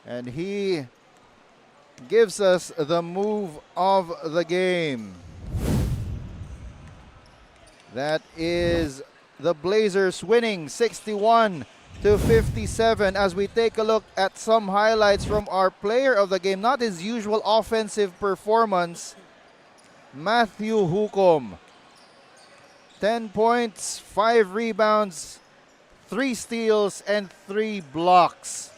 and he gives us the move of the game. That is the Blazers winning 61-57 as we take a look at some highlights from our player of the game. Not his usual offensive performance, Matthew Hukom. 10 points, 5 rebounds, 3 steals, and 3 blocks.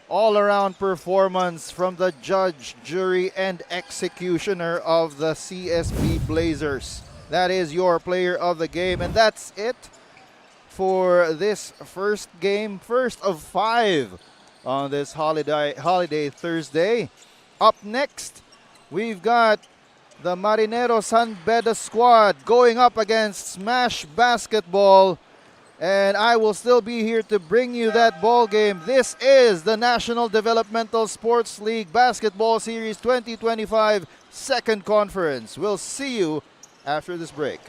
All-around performance from the judge, jury, and executioner of the CSB Blazers. That is your player of the game, and that's it for this first game, first of 5 on this holiday Thursday. Up next, we've got the Marinero San Beda squad going up against Smash Basketball. And I will still be here to bring you that ball game. This is the National Developmental Sports League Basketball Series 2025 second conference. We'll see you after this break.